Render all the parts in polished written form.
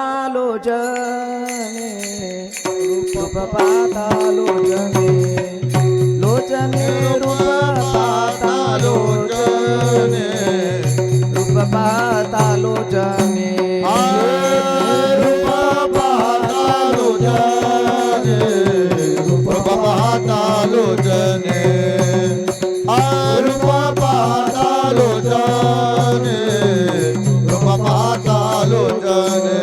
लोचने रूप पाहता लोचने लोचने रूप पाहता लोचने रूप पाहता लोचने रूप पाहता लोचने रूप पाहता लोचने रूप पाहता लोचने रूप पाहता लोचने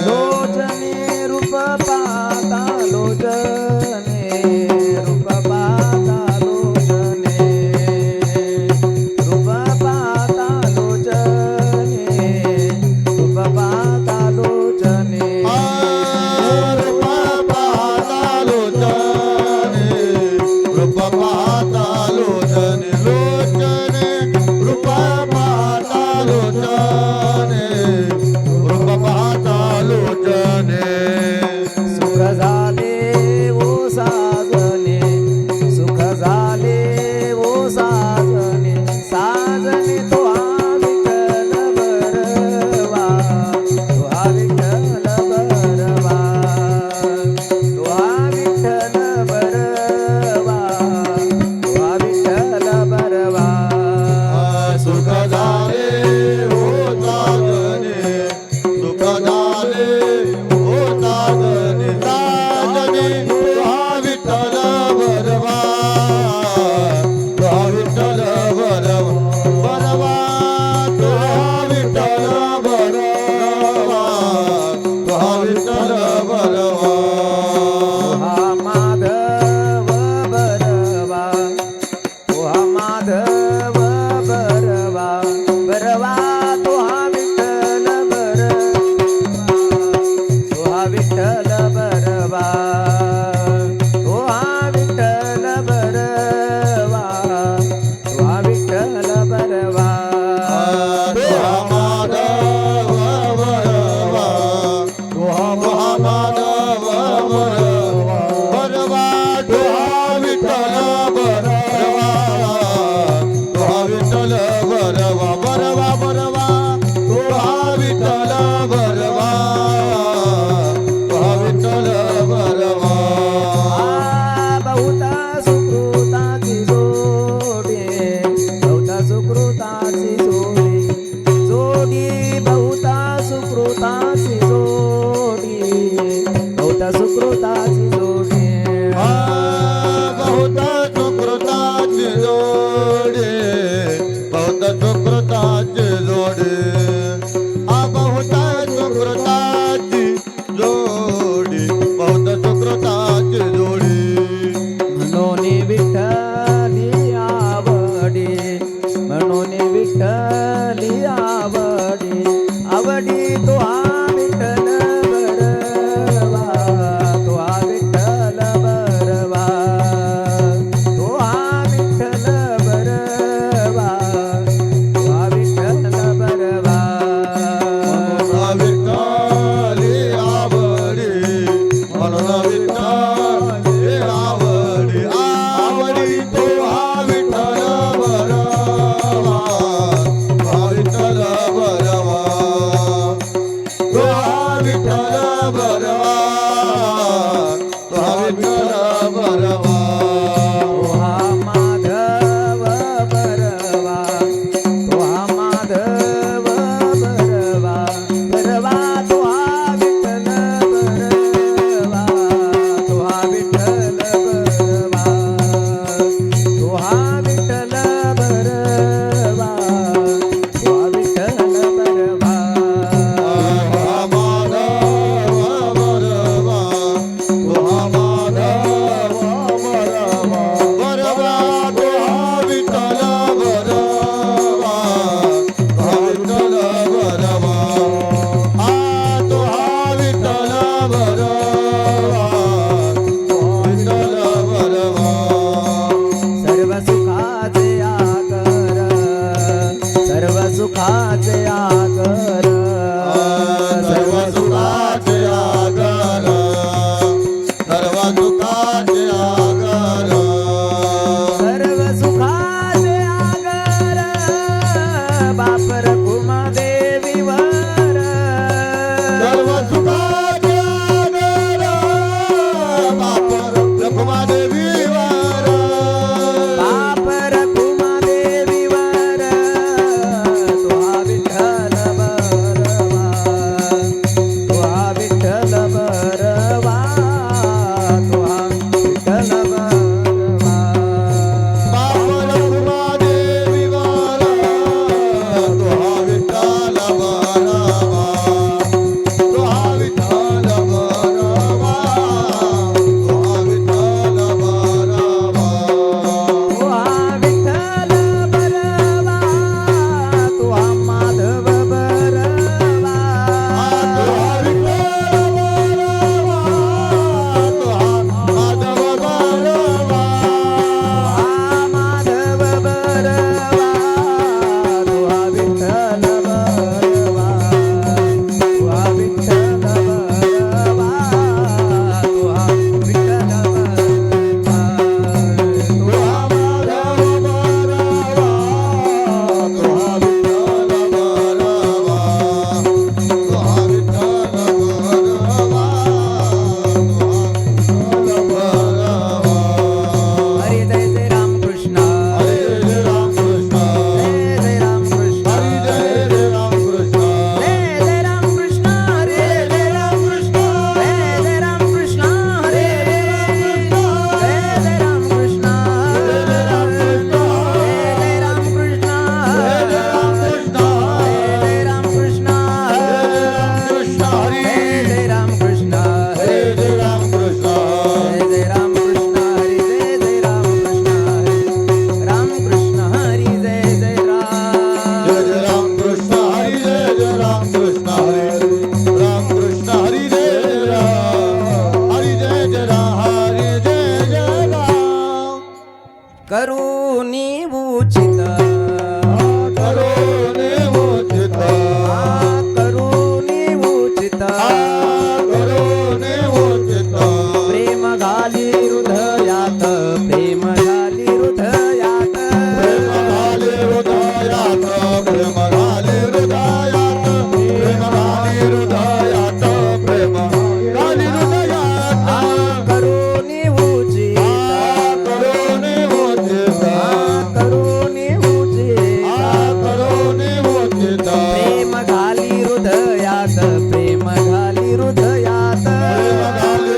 लोचने रूप पाहता लोचने रूप पाहता लोचने रूप पाहता लोचने रूप पाहता लोचने रूप पाहता लोचने रूप पाहता लोचने लोचने रूप पाहता लोचने रूप पाहता लोचने सुख झाले ओ साजने सुख झाले ओ साजने साजने तो हा विठ्ठल बरवा तो हा विठ्ठल बरवा तो हा विठ्ठल बरवा तो हा विठ्ठल बरवा सुख झाले हो साजने सुख झाले हो साजने साजने तुहा विठ्ठल बरवा तुहा विठ्ठल बरवा बरवा तुहा विठ्ठल बरवा तुहा विठ्ठल बरवा हा माधव बरवा तो हा माधव बरवा बरवा तो हा विठ्ठल बरवा तो हा विठ्ठल बरवा तो हा विठ्ठल बरवा तो हा विठ्ठल बरवा तुहा माधव बरवा तुहा महामाधव बरवा बरवा तुहा विठ्ठल बरवा तुहा विठ्ठल बरवा बरवा बरवा तुहा विठ्ठल बरवा तुहा विठ्ठल बरवा बहुता सुकृताची जोडी बहुता सुकृताची जोडी जोडी बहुता सुकृताची जोडी बहुता सुकृताची जोडी बहुत सुकृताची जोडे बहुत सुकृताची जोडे बहुत सुकृताची जोडी बहुत सुकृताची जोडी म्हणून विठ्ठली आवडी म्हणून विठ्ठली आवडी आवडी तो हा विठ्ठल बरवा तो हा विठ्ठल बरवा तो हा विठ्ठल बरवा तो हा विठ्ठल बरवा विठ्ठली आवडी म्हणून विठ्ठली आवडी आवडी तो हा विठ्ठल बरवा हा विठ्ठल बरवा तो हा विठ्ठल बरवा तो हा विठ्ठल बरवा तो हा माधव बरवा तो हा माधव बरवा बरवा तो हा विठ्ठल बरवा तो हा विठ्ठल बरवा तो हा विठ्ठल बरवा तो हा विठ्ठल बरवा माधव बरवा करून उचित प्रेम घाली हृदयात प्रेम घाली हृदयात प्रेम घाले हृदयात प्रेम घाले हृदयात प्रेम घाले हृदयात प्रेम घाले हृदयात करून उचित करून उचित करून उचित करून उचित प्रेम घाली हृदयात प्रेम घाली हृदयात प्रेम घाली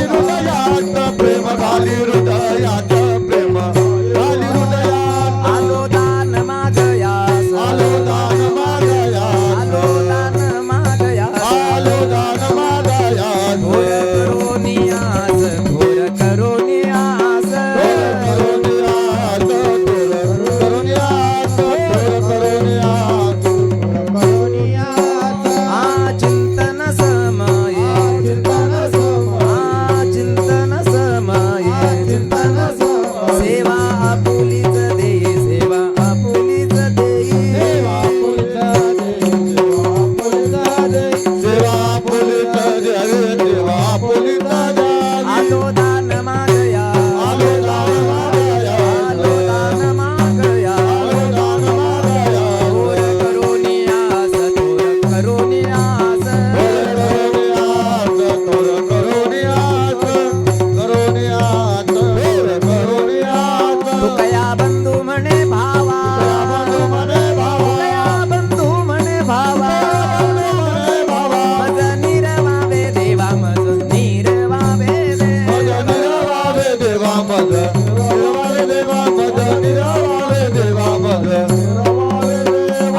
हृदयात प्रेम घाली हृदयात प्रेम घाली हृदयात आलो दान मागयास आलो दान मागयास आलो दान मागयास आलो दान मागयास घोर करोनियास घोर करोनियास चिंतन समये चिंतन समये चिंतन सेवा आपुलीच देई सेवा आपुलीच देई आलो दान मागया आलो दान मागया घोर करोनियास घोर करोनियास तुकया बंधू म्हणे भावा तुकया बंधू म्हणे भावा मज निरवावे देवा मज निरवावे देवा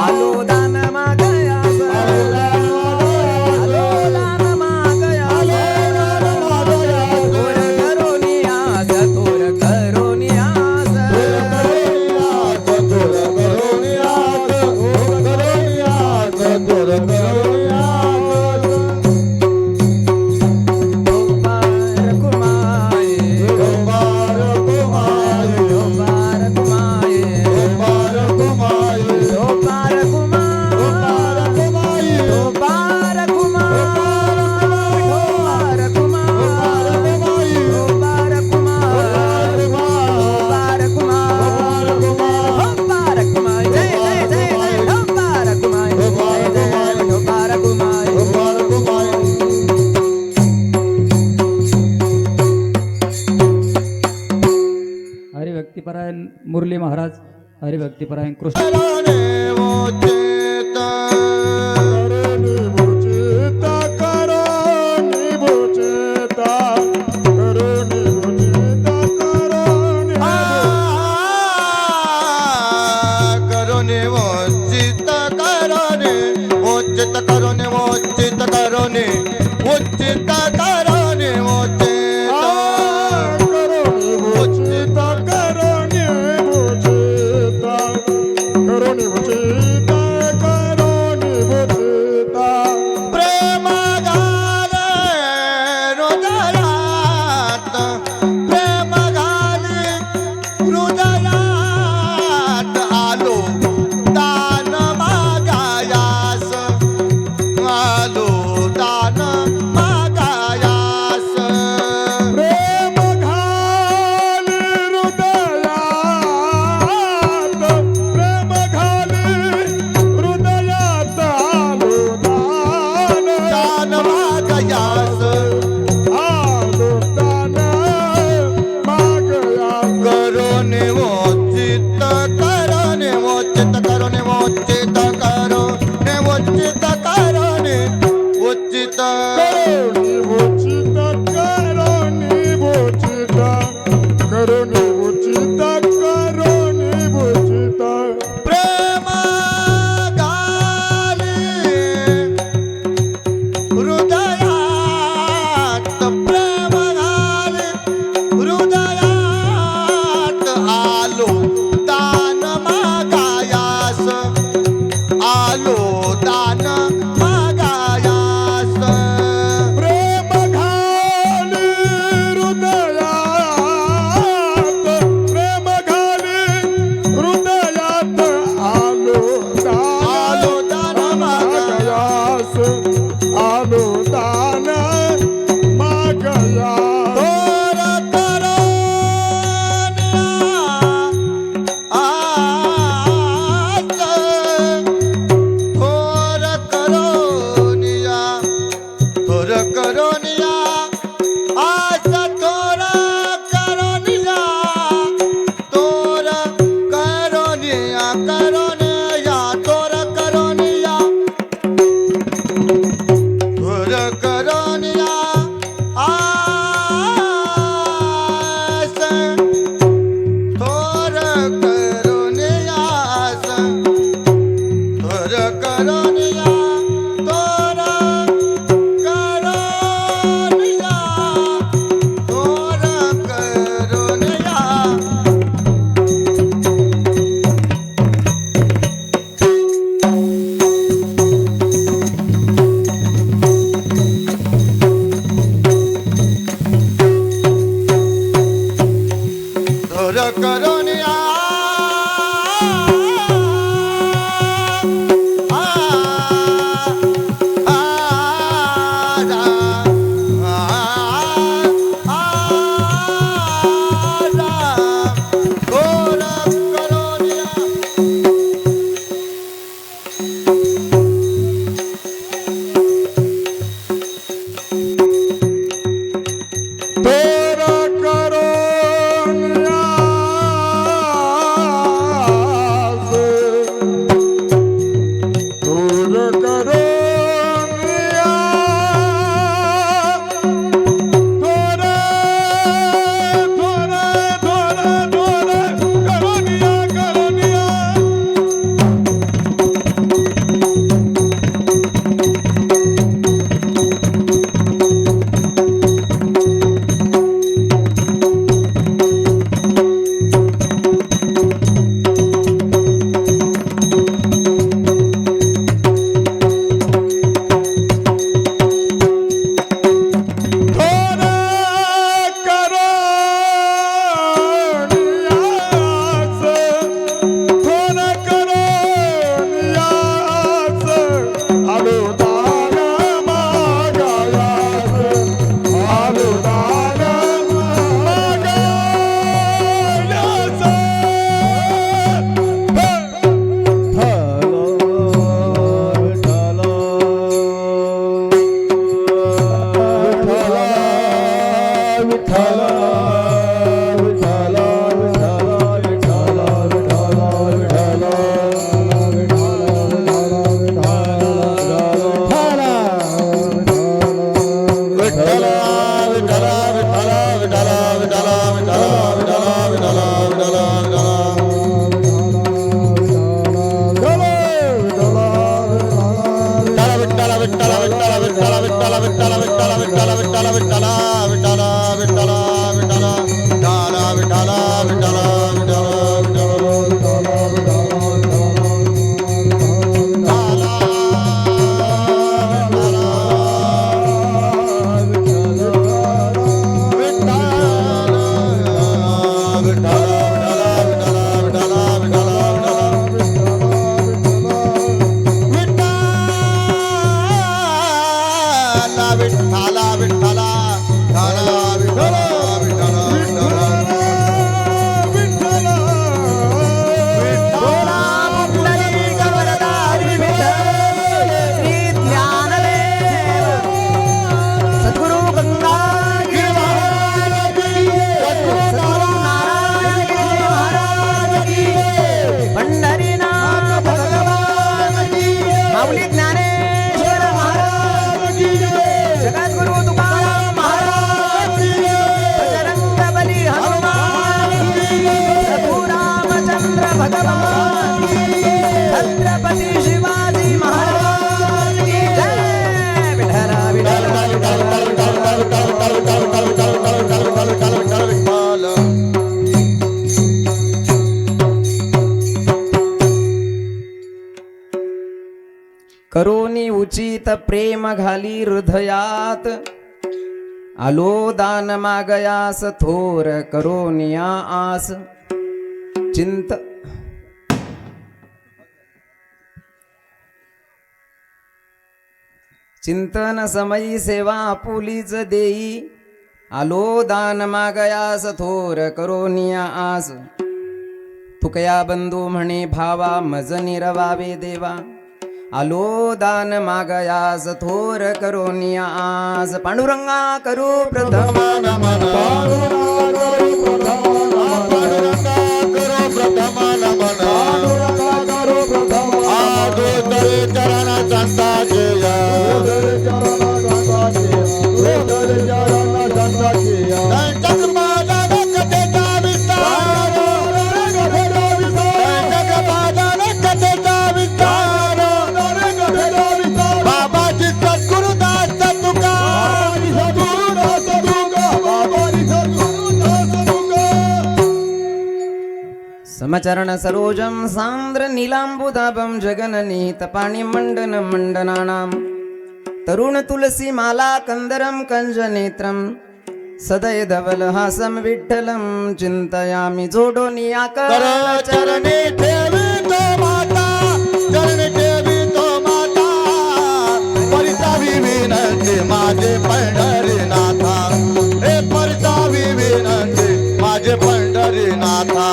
आलो दान मागयास आलो दान मागयास घोर करोनियास घोर करोनियास ओंकार कुमाये ओंकार कुमाये ओंकार कुमाये ओंकार कुमार ओंकार कुमार ओंकार कुमार जय जय जय जय ओंकार कुमार जय जय ओंकार कुमार हरिभक्तिपरायण मुरली महाराज हरिभक्तिपरायण कृष्ण आलो दान मागायास विठ्ठल विठ्ठल विठ्ठल विठ्ठल विठ्ठल विठ्ठल विठ्ठल विठ्ठल विठ्ठल विठ्ठल विठ्ठल विठ्ठल विठ्ठल विठ्ठल करोनी उचित प्रेम घाली हृदयात आलो दान मागयास थोर करोनिया आस चिंतन समयी सेवा आपुलीच देई आलो दान मागयास थोर करोनिया आस तुकया बंधू म्हणे भावा मज निरवावे देवा आलो दान मागयास थोर करोनिया आस पांडुरंगा करू प्रथम नमन समचरण सरोजम सांद्र नीलांबुदाभं जगननीत पाणी मंडन मंडनानां तरुण तुलसी माला कंदरम कंजनेत्रम सदय धवल हासम विठ्ठलम चिंतयामि जोडोनी आकर चरणी ठेवी तो माता चरणी ठेवी तो माता परितावी विनंती माझे पंढरीनाथा हे परितावी विनंती माझे पंढरीनाथा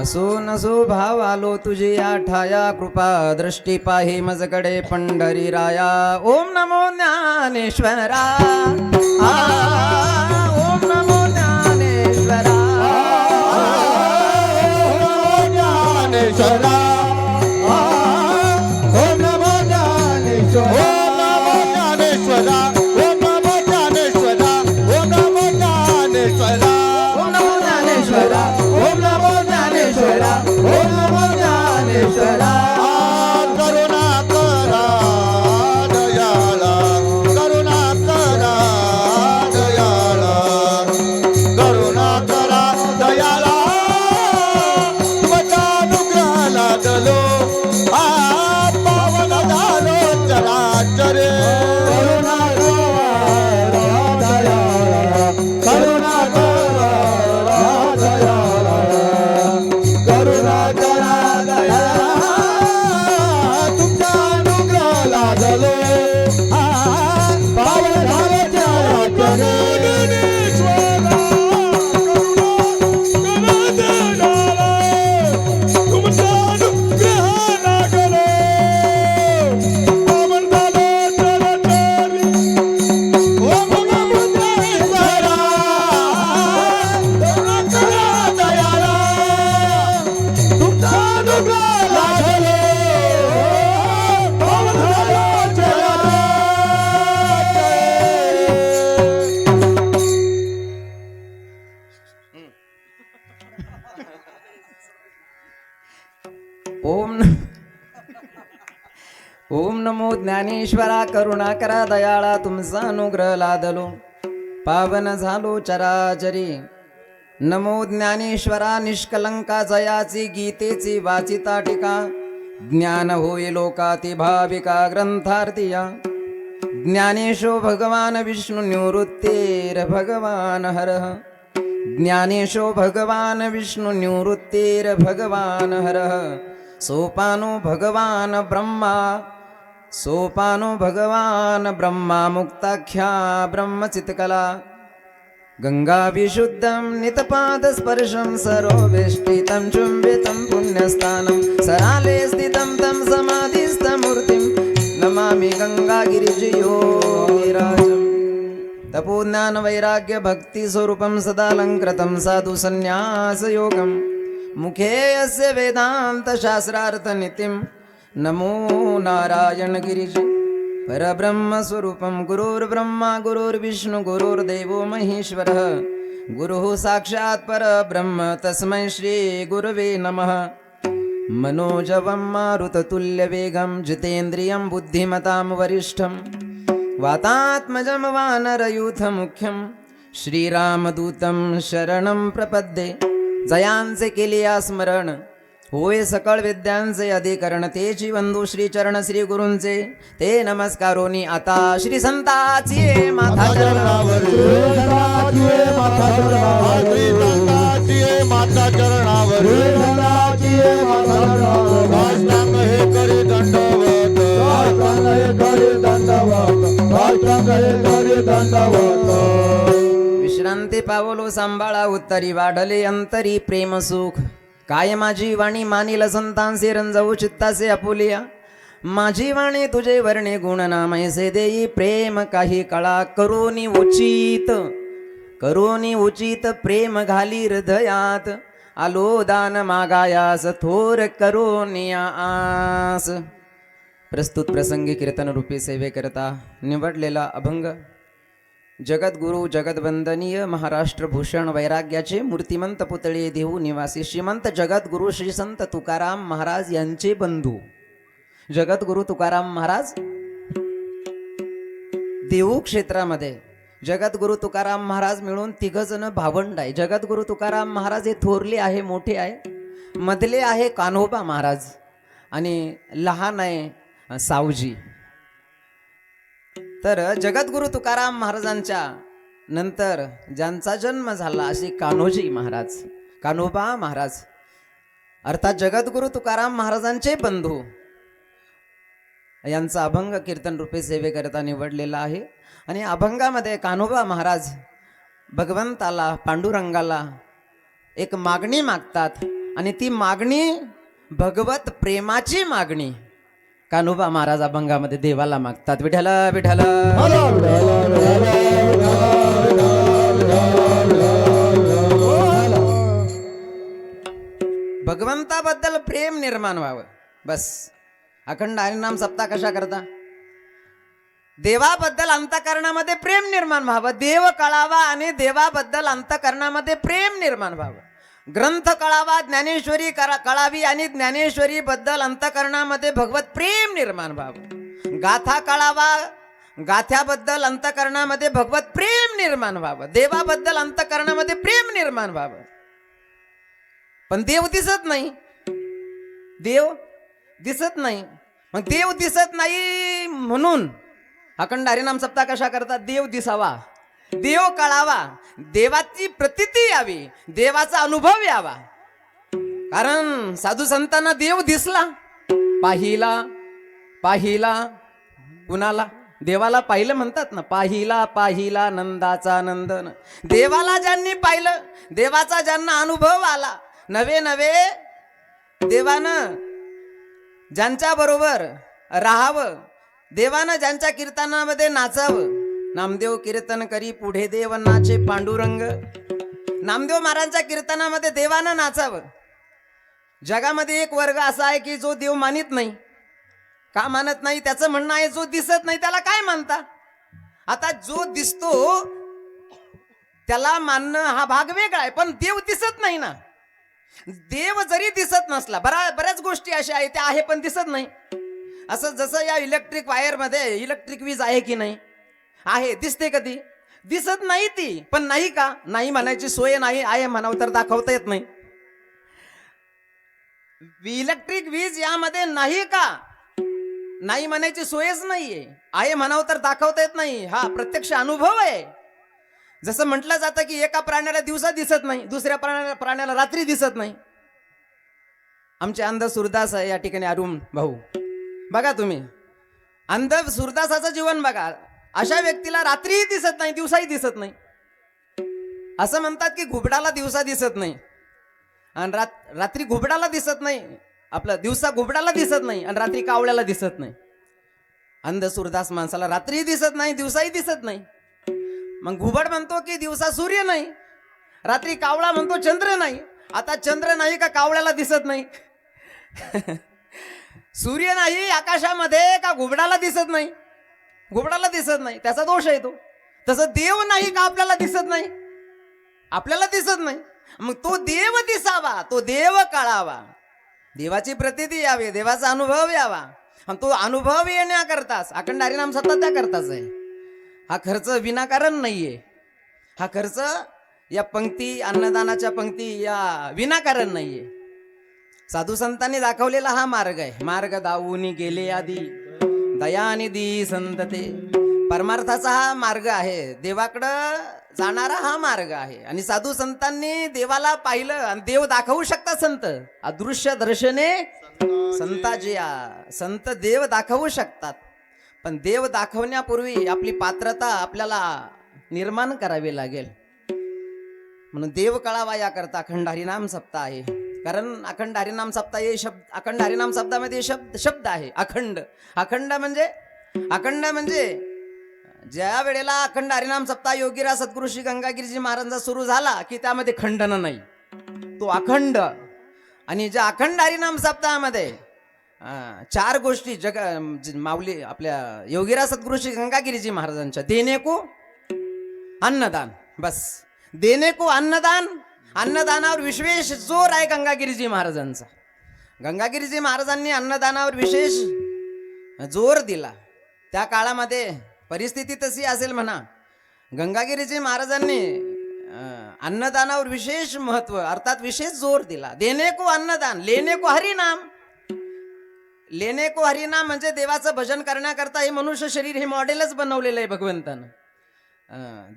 असो नसो भाव आलो तुझी आठाया कृपा दृष्टी पाहि मजकडे पंढरी राया ओम नमो ज्ञानेश्वरा ओम नमो ज्ञानेश्वरा ज्ञानेश्वरा ओम नमो ज्ञानेश्वरा ओम नमो ज्ञानेश्वरा ओम नमो ज्ञानेश्वरा ओम नमो ज्ञानेश्वरा ओम नमो ज्ञानेश्वरा ओम नमो ज्ञानेश्वरा करुणा करा दयाळा करुणा करा दयाळा करुणा करा दयाळा तुमच्या अनुग्रहाला दलो पावन झालो चराचरे करुणा करा दयाळा करुणा करा दयाळा करुणा करा दयाळा ओम नमो ज्ञानेश्वरा करुणाकरा दयाळा तुमचा अनुग्रह लादलो पावन झालो चराचरी. नमो ज्ञानेश्वरा निष्कलंका जयाची गीतेची वाचिता टीका ज्ञान होय लोकाती भाविका ग्रंथार्थिया. ज्ञानेशो भगवान विष्णु निवृत्तेर भगवान हरः. ज्ञानेशो भगवान विष्णु निवृत्तेर भगवान हरः. सोपानो भगवान ब्रह्मा सोपानो भगवान ब्रह्मा मुक्ताख्या ब्रह्मचित्कला. गंगा विशुद्धं नितपाद स्पर्शं सरोवेष्टितं चुंबितं पुण्यस्थानं सराले स्थितं तं समाधिस्थमूर्तिं नमामि गंगागिरिजयोगिराजम्. तपोज्ञान वैराग्य भक्ति स्वरूपं सदालंकृतं साधु संन्यास योगं मुखे यस्य वेदांत शास्त्रार्थ नितिं. नमो नारायण गिरिज परब्रह्म स्वरूपं गुरुर्ब्रह्मा गुरुर्विष्णु गुरुर्देवो महेश्वरः. गुरुः साक्षात् परब्रह्म तस्मै श्री गुरवे नमः. मनोजवं मारुततुल्यवेगं जितेन्द्रियं बुद्धिमतां वरिष्ठं वातात्मजं वानरयूथमुख्यं श्रीरामदूतं शरणं प्रपद्ये. जयांचे केले स्मरण होय सकळ विद्यांचे अधिकरण तेची बंधू श्री चरण श्री गुरूंचे ते नमस्कारोनी आता श्री संताची माथा चरणावर माता चरणावर साष्टांग हे करी दंडवत विश्रांती पावलो सांभाळा उत्तरी वाढले अंतरी प्रेम सुख. काय माझी वाणी मानिल संतांसे रंजवू चित्तासे आपुलिया. माझी वाणी तुझे वर्णे गुण नामैसे देई प्रेम काही कळा. करोनी उचित प्रेम घाली हृदयात आलो दान मागायास थोर करोनिया आस. प्रस्तुत प्रसंगी कीर्तन रूपी सेवे करता निवडलेला अभंग जगद्गुरु जगदवंदनीय महाराष्ट्र भूषण वैराग्याचे मूर्तिमंत पुतळे देहू निवासी श्रीमंत जगद्गुरु श्री संत तुकाराम महाराज यांचे बंधू. जगद्गुरु तुकाराम महाराज देहू क्षेत्रामध्ये जगद्गुरु तुकाराम महाराज मिळून तिघजण भावंड आहे. जगद्गुरु तुकाराम महाराज हे थोरले आहे मोठे आहे. मधले आहे कान्होबा महाराज आणि लहान आहे सावजी. तर जगद्गुरु तुकाराम महाराजांच्या नंतर ज्यांचा जन्म झाला असे कान्होजी महाराज कान्होबा महाराज अर्थात जगद्गुरु तुकाराम महाराजांचे बंधू यांचा अभंग कीर्तन रूपे सेवे करता निवडलेला आहे. आणि अभंगामध्ये कान्होबा महाराज भगवंताला पांडुरंगाला एक मागणी मागतात आणि ती मागणी भगवत प्रेमाची मागणी कान्होबा महाराज अभंगामध्ये देवाला मागतात. विठ्ठल विठ्ठल भगवंताबद्दल प्रेम निर्माण व्हावं बस. अखंड हरिनाम सप्ताह कशा करता देवाबद्दल अंतकरणामध्ये प्रेम निर्माण व्हावं. देव कळावा आणि देवाबद्दल अंतकरणामध्ये प्रेम निर्माण व्हावं. ग्रंथ कळावा ज्ञानेश्वरी कळावी आणि ज्ञानेश्वरी बद्दल अंतकरणामध्ये भगवत प्रेम निर्माण व्हावं. गाथा कळावा गाथ्याबद्दल अंतकरणामध्ये भगवत प्रेम निर्माण व्हावं. देवाबद्दल अंतकरणामध्ये प्रेम निर्माण व्हावं. पण देव दिसत नाही. देव दिसत नाही. मग देव दिसत नाही म्हणून अखंड हरिनाम सप्ताह कशा करतात. देव दिसावा देव कळावा देवाची प्रतीती यावी देवाचा अनुभव यावा. कारण साधू संतांना देव दिसला पाहिला पाहिला कुणाला देवाला पाहिलं म्हणतात ना. पाहिला पाहिला नंदाचा नंदन. देवाला ज्यांनी पाहिलं देवाचा ज्यांना अनुभव आला नवे नवे देवानं ज्यांच्या बरोबर राहावं देवानं ज्यांच्या कीर्तनामध्ये नाचावं. नामदेव कीर्तन करी पुढे देव नाचे पांडुरंग. नामदेव महाराजांच्या कीर्तनामध्ये देवानं नाचावं. जगामध्ये एक वर्ग असा आहे की जो देव मानित नाही. का मानत नाही त्याचं म्हणणं आहे जो दिसत नाही त्याला काय मानता. आता जो दिसतो त्याला मानणं हा भाग वेगळा आहे पण देव दिसत नाही ना. देव जरी दिसत नसला, बऱ्याच गोष्टी अशा आहेत त्या आहे पण दिसत नाही. असं जसं या इलेक्ट्रिक वायर मध्ये इलेक्ट्रिक वीज आहे की नाही, आहे, दिसते कधी, दिसत नाही ती, पण नाही का, नाही म्हणायची सोय नाही, आहे म्हणावं तर दाखवता येत नाही. इलेक्ट्रिक वीज यामध्ये नाही का, नाही म्हणायची सोयच नाहीये, आहे म्हणावं तर दाखवता येत नाही. हा प्रत्यक्ष अनुभव आहे. जसं म्हटलं जातं की एका प्राण्याला दिवसा दिसत नाही, दुसऱ्या प्राण्याला रात्री दिसत नाही. आमचे अंध सुरदास आहे या ठिकाणी अरुण भाऊ, बघा तुम्ही अंध सुरदासाचं जीवन बघा. अशा व्यक्तीला रात्रीही दिसत नाही, दिवसाही दिसत नाही. असं म्हणतात की घुबडाला दिवसा दिसत नाही आणि रात्री घुबडाला दिसत नाही, आपलं दिवसा घुबडाला दिसत नाही आणि रात्री कावळ्याला दिसत नाही. अंध सुरदास माणसाला रात्रीही दिसत नाही, दिवसाही दिसत नाही. मग घुबड म्हणतो की दिवसा सूर्य नाही, रात्री कावळा म्हणतो चंद्र नाही. आता चंद्र नाही का कावळ्याला दिसत नाही? सूर्य नाही आकाशामध्ये का घुबडाला दिसत नाही? घुबडाला दिसत नाही, त्याचा दोष आहे तो. तसं देव नाही का आपल्याला दिसत नाही? आपल्याला दिसत नाही. मग तो देव दिसावा, तो देव कळावा, देवाची प्रतीती यावी, देवाचा अनुभव यावा. आणि तो अनुभव येण्याकरताच अखंड हरिनाम सत्ता त्या करताच आहे. हा खर्च विनाकारण नाहीये. हा खर्च या पंक्ती, अन्नदानाच्या पंक्ती या विनाकारण नाहीये. साधू संतांनी दाखवलेला हा मार्ग आहे. मार्ग दावूनी गेले आधी दयानिधी संतते. परमार्थाचा हा मार्ग आहे, देवाकडं जाणारा हा मार्ग आहे. आणि साधू संतांनी देवाला पाहिलं आणि देव दाखवू शकतात संत. अदृश्य दर्शने संताजिया. संत देव दाखवू शकतात, पण देव दाखवण्यापूर्वी आपली पात्रता आपल्याला निर्माण करावी लागेल. म्हणून देव कळावा याकरता अखंड हरिनाम सप्ताह आहे. कारण अखंड हरिनाम सप्ताह हे शब्द, अखंड हरिनाम शब्दामध्ये शब्द आहे अखंड. अखंड म्हणजे ज्या वेळेला अखंड हरिनाम सप्ताह योगीराज सद्गुरू श्री गंगागिरीजी महाराजांचा सुरू झाला की त्यामध्ये खंडन नाही, तो अखंड. आणि ज्या अखंड हरिनाम सप्ताहामध्ये 4 गोष्टी माऊली आपल्या योगीराज सद्गुरू श्री गंगागिरीजी महाराजांच्या, देणे को अन्नदान, बस देणे को अन्नदान. अन्नदानावर विशेष जोर आहे गंगागिरीजी महाराजांचा. गंगागिरीजी महाराजांनी अन्नदानावर विशेष जोर दिला. त्या काळामध्ये परिस्थिती तशी असेल म्हणा, गंगागिरीजी महाराजांनी अन्नदानावर विशेष महत्व अर्थात विशेष जोर दिला. देणे को अन्नदान, लेणे को हरिनाम. लेणे को हरिनाम म्हणजे देवाचं भजन करण्याकरता हे मनुष्य शरीर हे मॉडेलच बनवलेलं आहे भगवंतानं.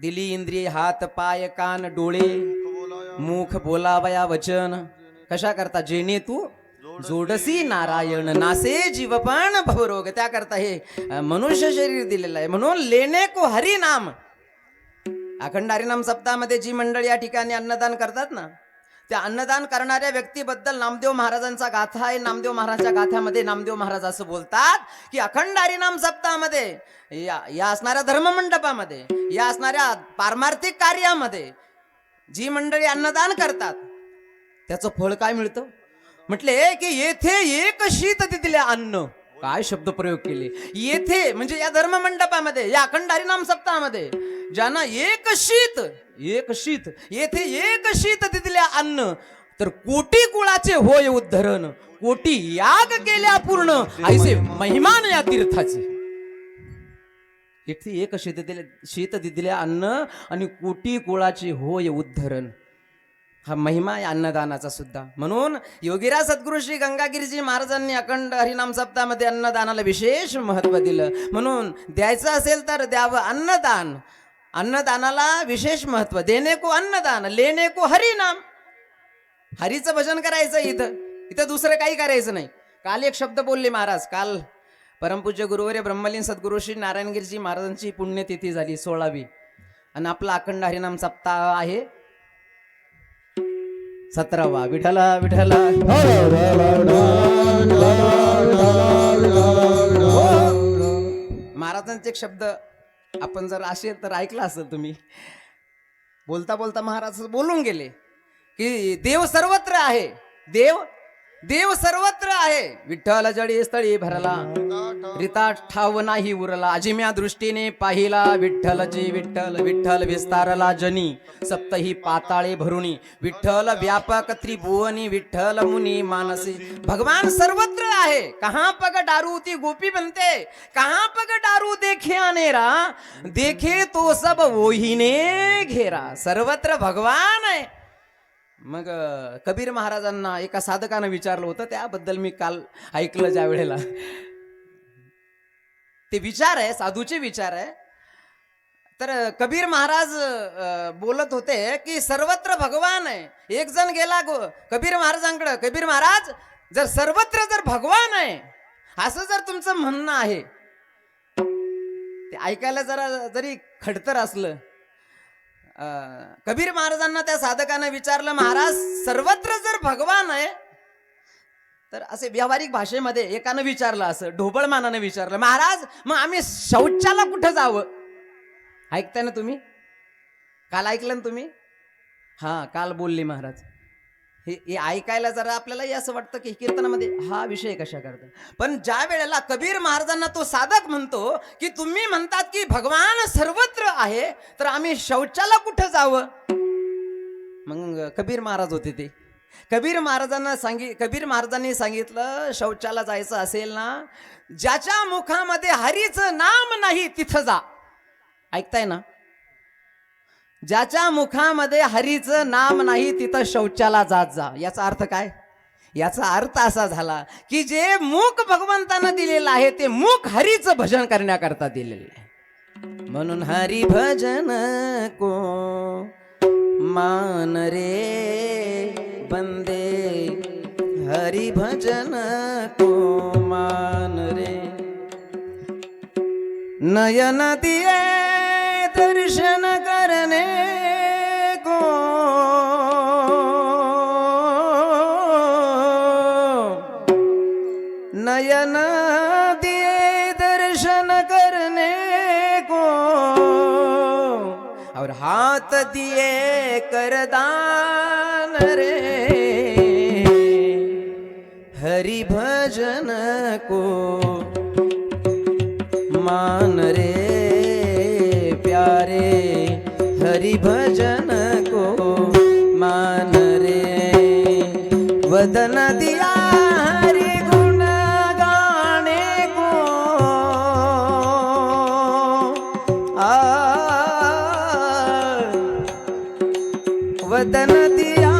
दिली इंद्रिय, हात पाय कान डोळे मुख बोलावया वचन, कशा करता? जेणे तू जोडसी नारायण, नासे जीवपण भवरोग. त्याकरता हे मनुष्य शरीर दिलेलं आहे. म्हणून लेणे को हरिनाम. अखंड हरिनाम सप्ताहामध्ये जी मंडळी या ठिकाणी अन्नदान करतात ना, त्या अन्नदान करणाऱ्या व्यक्तीबद्दल नामदेव महाराजांचा गाथा आहे. नामदेव महाराजांच्या गाथ्यामध्ये नामदेव महाराज असं बोलतात की अखंड हरिनाम सप्ताहामध्ये या असणाऱ्या धर्ममंडपामध्ये, या असणाऱ्या पारमार्थिक कार्यामध्ये जी मंडळी अन्नदान करतात त्याचं फळ काय मिळतं? म्हटले की येथे एक शीत दिले अन्न. काय शब्द प्रयोग केले? येथे म्हणजे या धर्ममंडपामध्ये, या अखंड हरिनाम सप्ताहामध्ये ज्यांना एक शीत येथे एक शीत दिले अन्न, तर कोटी कुळाचे होय उद्धरण, कोटी याग केल्या पूर्ण, ऐसे महिमान या तीर्थाचे. येथे एक शीत दिले अन्न आणि कोटी कुळाचे होय उद्धरण. हा महिमा आहे अन्नदानाचा सुद्धा. म्हणून योगीराज सद्गुरू श्री गंगागिरीजी महाराजांनी अखंड हरिनाम सप्ताहामध्ये अन्नदानाला विशेष महत्व दिलं. म्हणून द्यायचं असेल तर द्यावं अन्नदान. अन्नदानाला विशेष महत्व. देणे को अन्नदान, लेणे को हरिनाम. हरीचं भजन करायचं इथं दुसरं काही करायचं नाही. काल एक शब्द बोलले महाराज. काल परमपूज्य गुरुवर्य ब्रह्मलीन सद्गुरू श्री नारायणगिरीजी महाराजांची पुण्यतिथी झाली 16वी. आणि आपला अखंड हरिनाम सप्ताह आहे 17वा. विठला विठला महाराजांचे एक शब्द आपण जर असेल तर ऐकला असेल तुम्ही. बोलता बोलता महाराज बोलून गेले की देव सर्वत्र आहे. देव देव सर्वत्र आहे. विठ्ठल जडी स्थळी भरला, रिता ठाव नाही उरला. अजिम्या दृष्टीने पाहिला विठ्ठलची विठ्ठल. विठ्ठल विस्तारला जनी, सप्तही पाताळे भरुणी. विठ्ठल व्यापक त्रिभुवनी, विठ्ठल मुनी मानसी. भगवान सर्वत्र आहे. कहाँ पग डारू, ती गोपी बनते. कहाँ पग डारू देखे अनेरा, देखे तो सब वोहीने घेरा. सर्वत्र भगवान आहे. मग कबीर महाराजांना एका साधकानं विचारलं होतं, त्याबद्दल मी काल ऐकलं ज्या वेळेला. ते विचार आहे, साधूचे विचार आहे. तर कबीर महाराज बोलत होते की सर्वत्र भगवान आहे. एक जण गेला कबीर महाराजांकडे, कबीर महाराज जर सर्वत्र जर भगवान आहे असं जर तुमचं म्हणणं आहे, ते ऐकायला जरा जरी खडतर असलं. कबीर महाराजांना त्या साधकानं विचारलं, महाराज सर्वत्र जर भगवान आहे, तर असे व्यावहारिक भाषेमध्ये एकानं विचारलं, असं ढोबळमानानं विचारलं, महाराज मग आम्ही शौचाला कुठं जावं? ऐकताय ना तुम्ही? काल ऐकलं ना तुम्ही? हा, काल बोलले महाराज. हे ऐकायला जरा आपल्यालाही असं वाटतं की कीर्तनामध्ये हा विषय कशा करतात. पण ज्या वेळेला कबीर महाराजांना तो साधक म्हणतो की तुम्ही म्हणतात की भगवान सर्वत्र आहे, तर आम्ही शौचाला कुठं जावं? मग कबीर महाराज होते ते. कबीर महाराजांनी सांगितलं, शौचाला जायचं असेल ना, ज्याच्या मुखामध्ये हरीचं नाम नाही तिथं जा. ऐकताय ना? ज्याच्या मुखामध्ये हरीचं नाम नाही तिथं शौचाला जात जा. याचा अर्थ काय? याचा अर्थ असा झाला की जे मुख भगवंतानं दिलेलं आहे ते मुख हरीचं भजन करण्याकरता दिलेलं आहे. म्हणून हरी भजन को मान रे बंदे, हरी भजन को मान रे. नयन दिए दर्शन करने को, नयन दिए दर्शन करने को, और हाथ दिए करदान रे. हरि भजन को मान रे प्यारे, हरि भजन को मान रे. वदन दिया हरि गुण गाने को, वदन दिया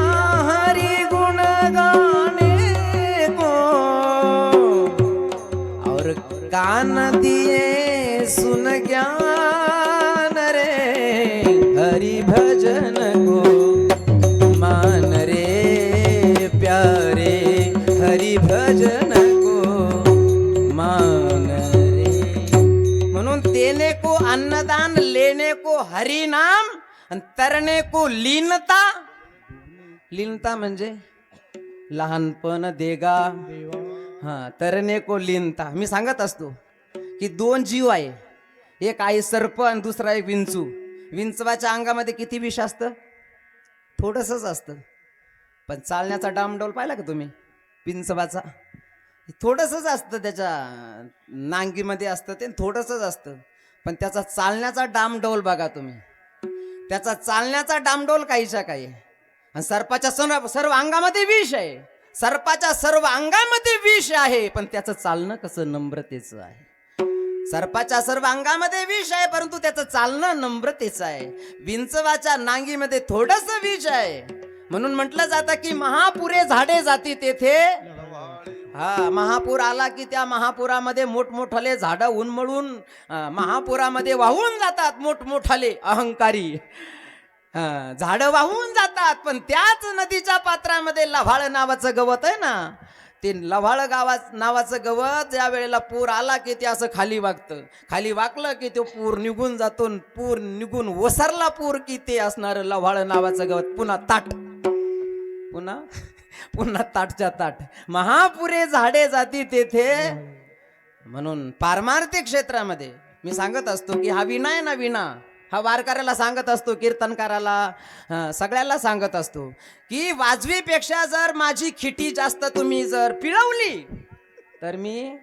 हरि गुण गाने को, और कान दिए सुन ज्ञान रे. हरि भजन को मान रे प्यारे, हरि भजन को मान रे. म्हणून देने को अन्नदान, लेने को हरि नाम, तरणे को लीनता. लीनता म्हणजे लहानपण देगा. हा, तरणे को लीनता. मी सांगत असतो की दोन जीव आहे, एक आहे सर्प आणि दुसरा एक विंचू. विंचवाच्या अंगामध्ये किती विष असतं? थोडंसंच असतं. पण चालण्याचा डामडौल पाहिला का तुम्ही? विंचवाचा थोडंसंच असतं, त्याच्या नांगीमध्ये असतं ते थोडंसंच असतं. पण त्याचा चालण्याचा डामडौल बघा तुम्ही. त्याचा चालण्याचा डामडौल काहीच्या काही. आणि सर्पाच्या सर्व अंगामध्ये विष आहे. सर्पाच्या सर्व अंगामध्ये विष आहे, पण त्याचं चालणं कसं नम्रतेचं आहे. सर्पाच्या सर्व अंगामध्ये विष आहे, परंतु त्याचं चालणं नम्रतेचं आहे. विंचवाच्या नांगीमध्ये थोडंसं विष आहे. म्हणून म्हटलं जातं की महापुरे झाडे जाती तेथे. हा, महापूर आला की त्या महापुरामध्ये मोठमोठाले झाडं उन्मळून महापुरामध्ये वाहून जातात. मोठमोठाले अहंकारी झाडं वाहून जातात. पण त्याच नदीच्या पात्रामध्ये लव्हाळ नावाचं गवत आहे ना, ते लव्हाळ नावाचं गवत ज्या वेळेला पूर आला की ते असं खाली वागतं. खाली वाकलं की तो पूर निघून जातो. पूर निघून वसरला पूर की ते असणारं लव्हाळ नावाचं गवत पुन्हा ताट, पुन्हा ताटच्या ताट. महापुरे झाडे जाती तेथे. म्हणून पारमार्थिक क्षेत्रामध्ये मी सांगत असतो की हा विणा आहे ना, विणा हा वारकऱ्याला सांगत असतो, कीर्तनकाराला, सगळ्याला सांगत असतो की वाजवीपेक्षा जर माझी खिटी जास्त तुम्ही जर पिळवली तर मी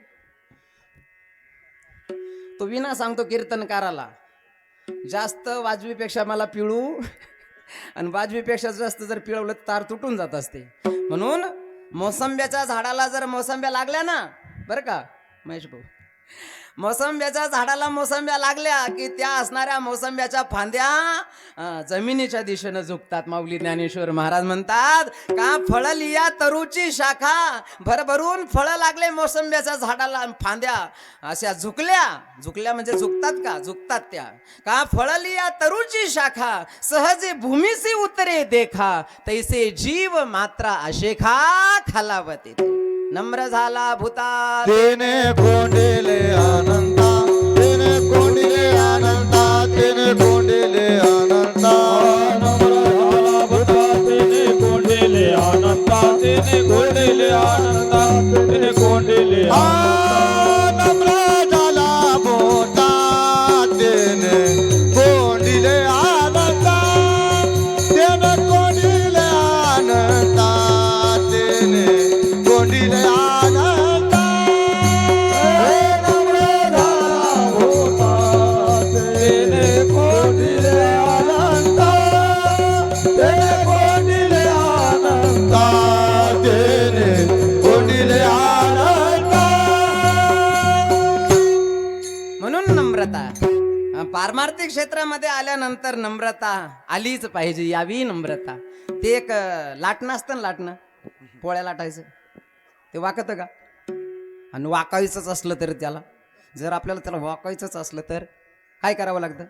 तो विना सांगतो कीर्तनकाराला, जास्त वाजवीपेक्षा मला पिळू आणि वाजवीपेक्षा जास्त जर पिळवलं तर तार तुटून जात असते. म्हणून मोसंब्याच्या झाडाला जर मोसंब्या लागल्या ना, बरं का महेश भाऊ, मोसंब्याच्या झाडाला मोसंब्या लागल्या की त्या असणाऱ्या मोसंब्याच्या फांद्या जमिनीच्या दिशेनं झुकतात. माऊली ज्ञानेश्वर महाराज म्हणतात का फळलिया तरूची शाखा, भरभरून फळं लागले मोसंब्याच्या झाडाला, फांद्या अशा झुकल्या म्हणजे झुकतात का, झुकतात त्या का फळलिया तरूची शाखा, सहजे भूमीसी उतरे देखा, तैसे जीव मात्रा अशेखा खालावते. नम्र झाला भूता तेने कोंडिले अनंता, तेने कोंडिले अनंता, तेने कोंडिले अनंता. नम्र झाला भूता तेने कोंडिले अनंता, तेने कोंडिले अनंता, तेने कोंडिले नम्र झाला भूता तेने कोंडिले अनंता, तेने कोंडिले अनंता, तेने कोंडिले अनंता. नम्र झाला भूता तेने कोंडिले अनंता, तेने कोंडिले अनंता, तेने कोंडिले अनंता. म्हणून नम्रता पारमार्थिक क्षेत्रामध्ये आल्यानंतर नम्रता आलीच पाहिजे, यावी नम्रता. ते एक लाटणं असतं ना, लाटणं पोळ्या लाटायचं, ते वाकतं का? आणि वाकायचंच असलं तर जर आपल्याला त्याला वाकायचंच असलं तर काय करावं लागतं?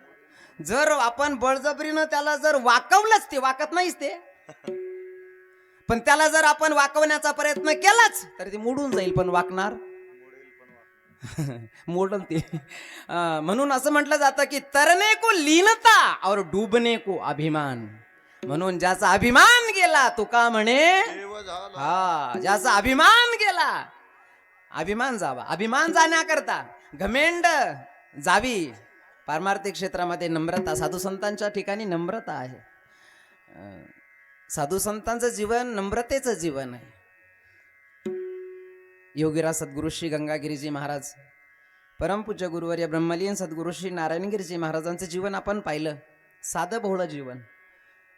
जर आपण बळजबरीनं त्याला जर वाकवलंच, ते वाकत नाहीच ते, पण त्याला जर आपण वाकवण्याचा प्रयत्न केलाच तर ते मोडून जाईल, पण वाकणार मोडल ते. म्हणून असं म्हटलं जातं की तरने को लीनता और डूबने को अभिमान. म्हणून ज्याचा अभिमान गेला, तुका म्हणे हा, ज्याचा अभिमान गेला, अभिमान जावा. अभिमान जाण्याकरता घमेंड जावी. पारमार्थिक क्षेत्रामध्ये नम्रता, साधू संतांच्या ठिकाणी नम्रता आहे. साधू संतांचं जीवन नम्रतेचं जीवन आहे. योगीराज सद्गुरु श्री गंगागिरीजी महाराज, परमपूज्य गुरुवर्य ब्रह्मलीन सद्गुरु श्री नारायणगिरीजी महाराजांचं जीवन आपण पाहिलं, साधं भोळं जीवन.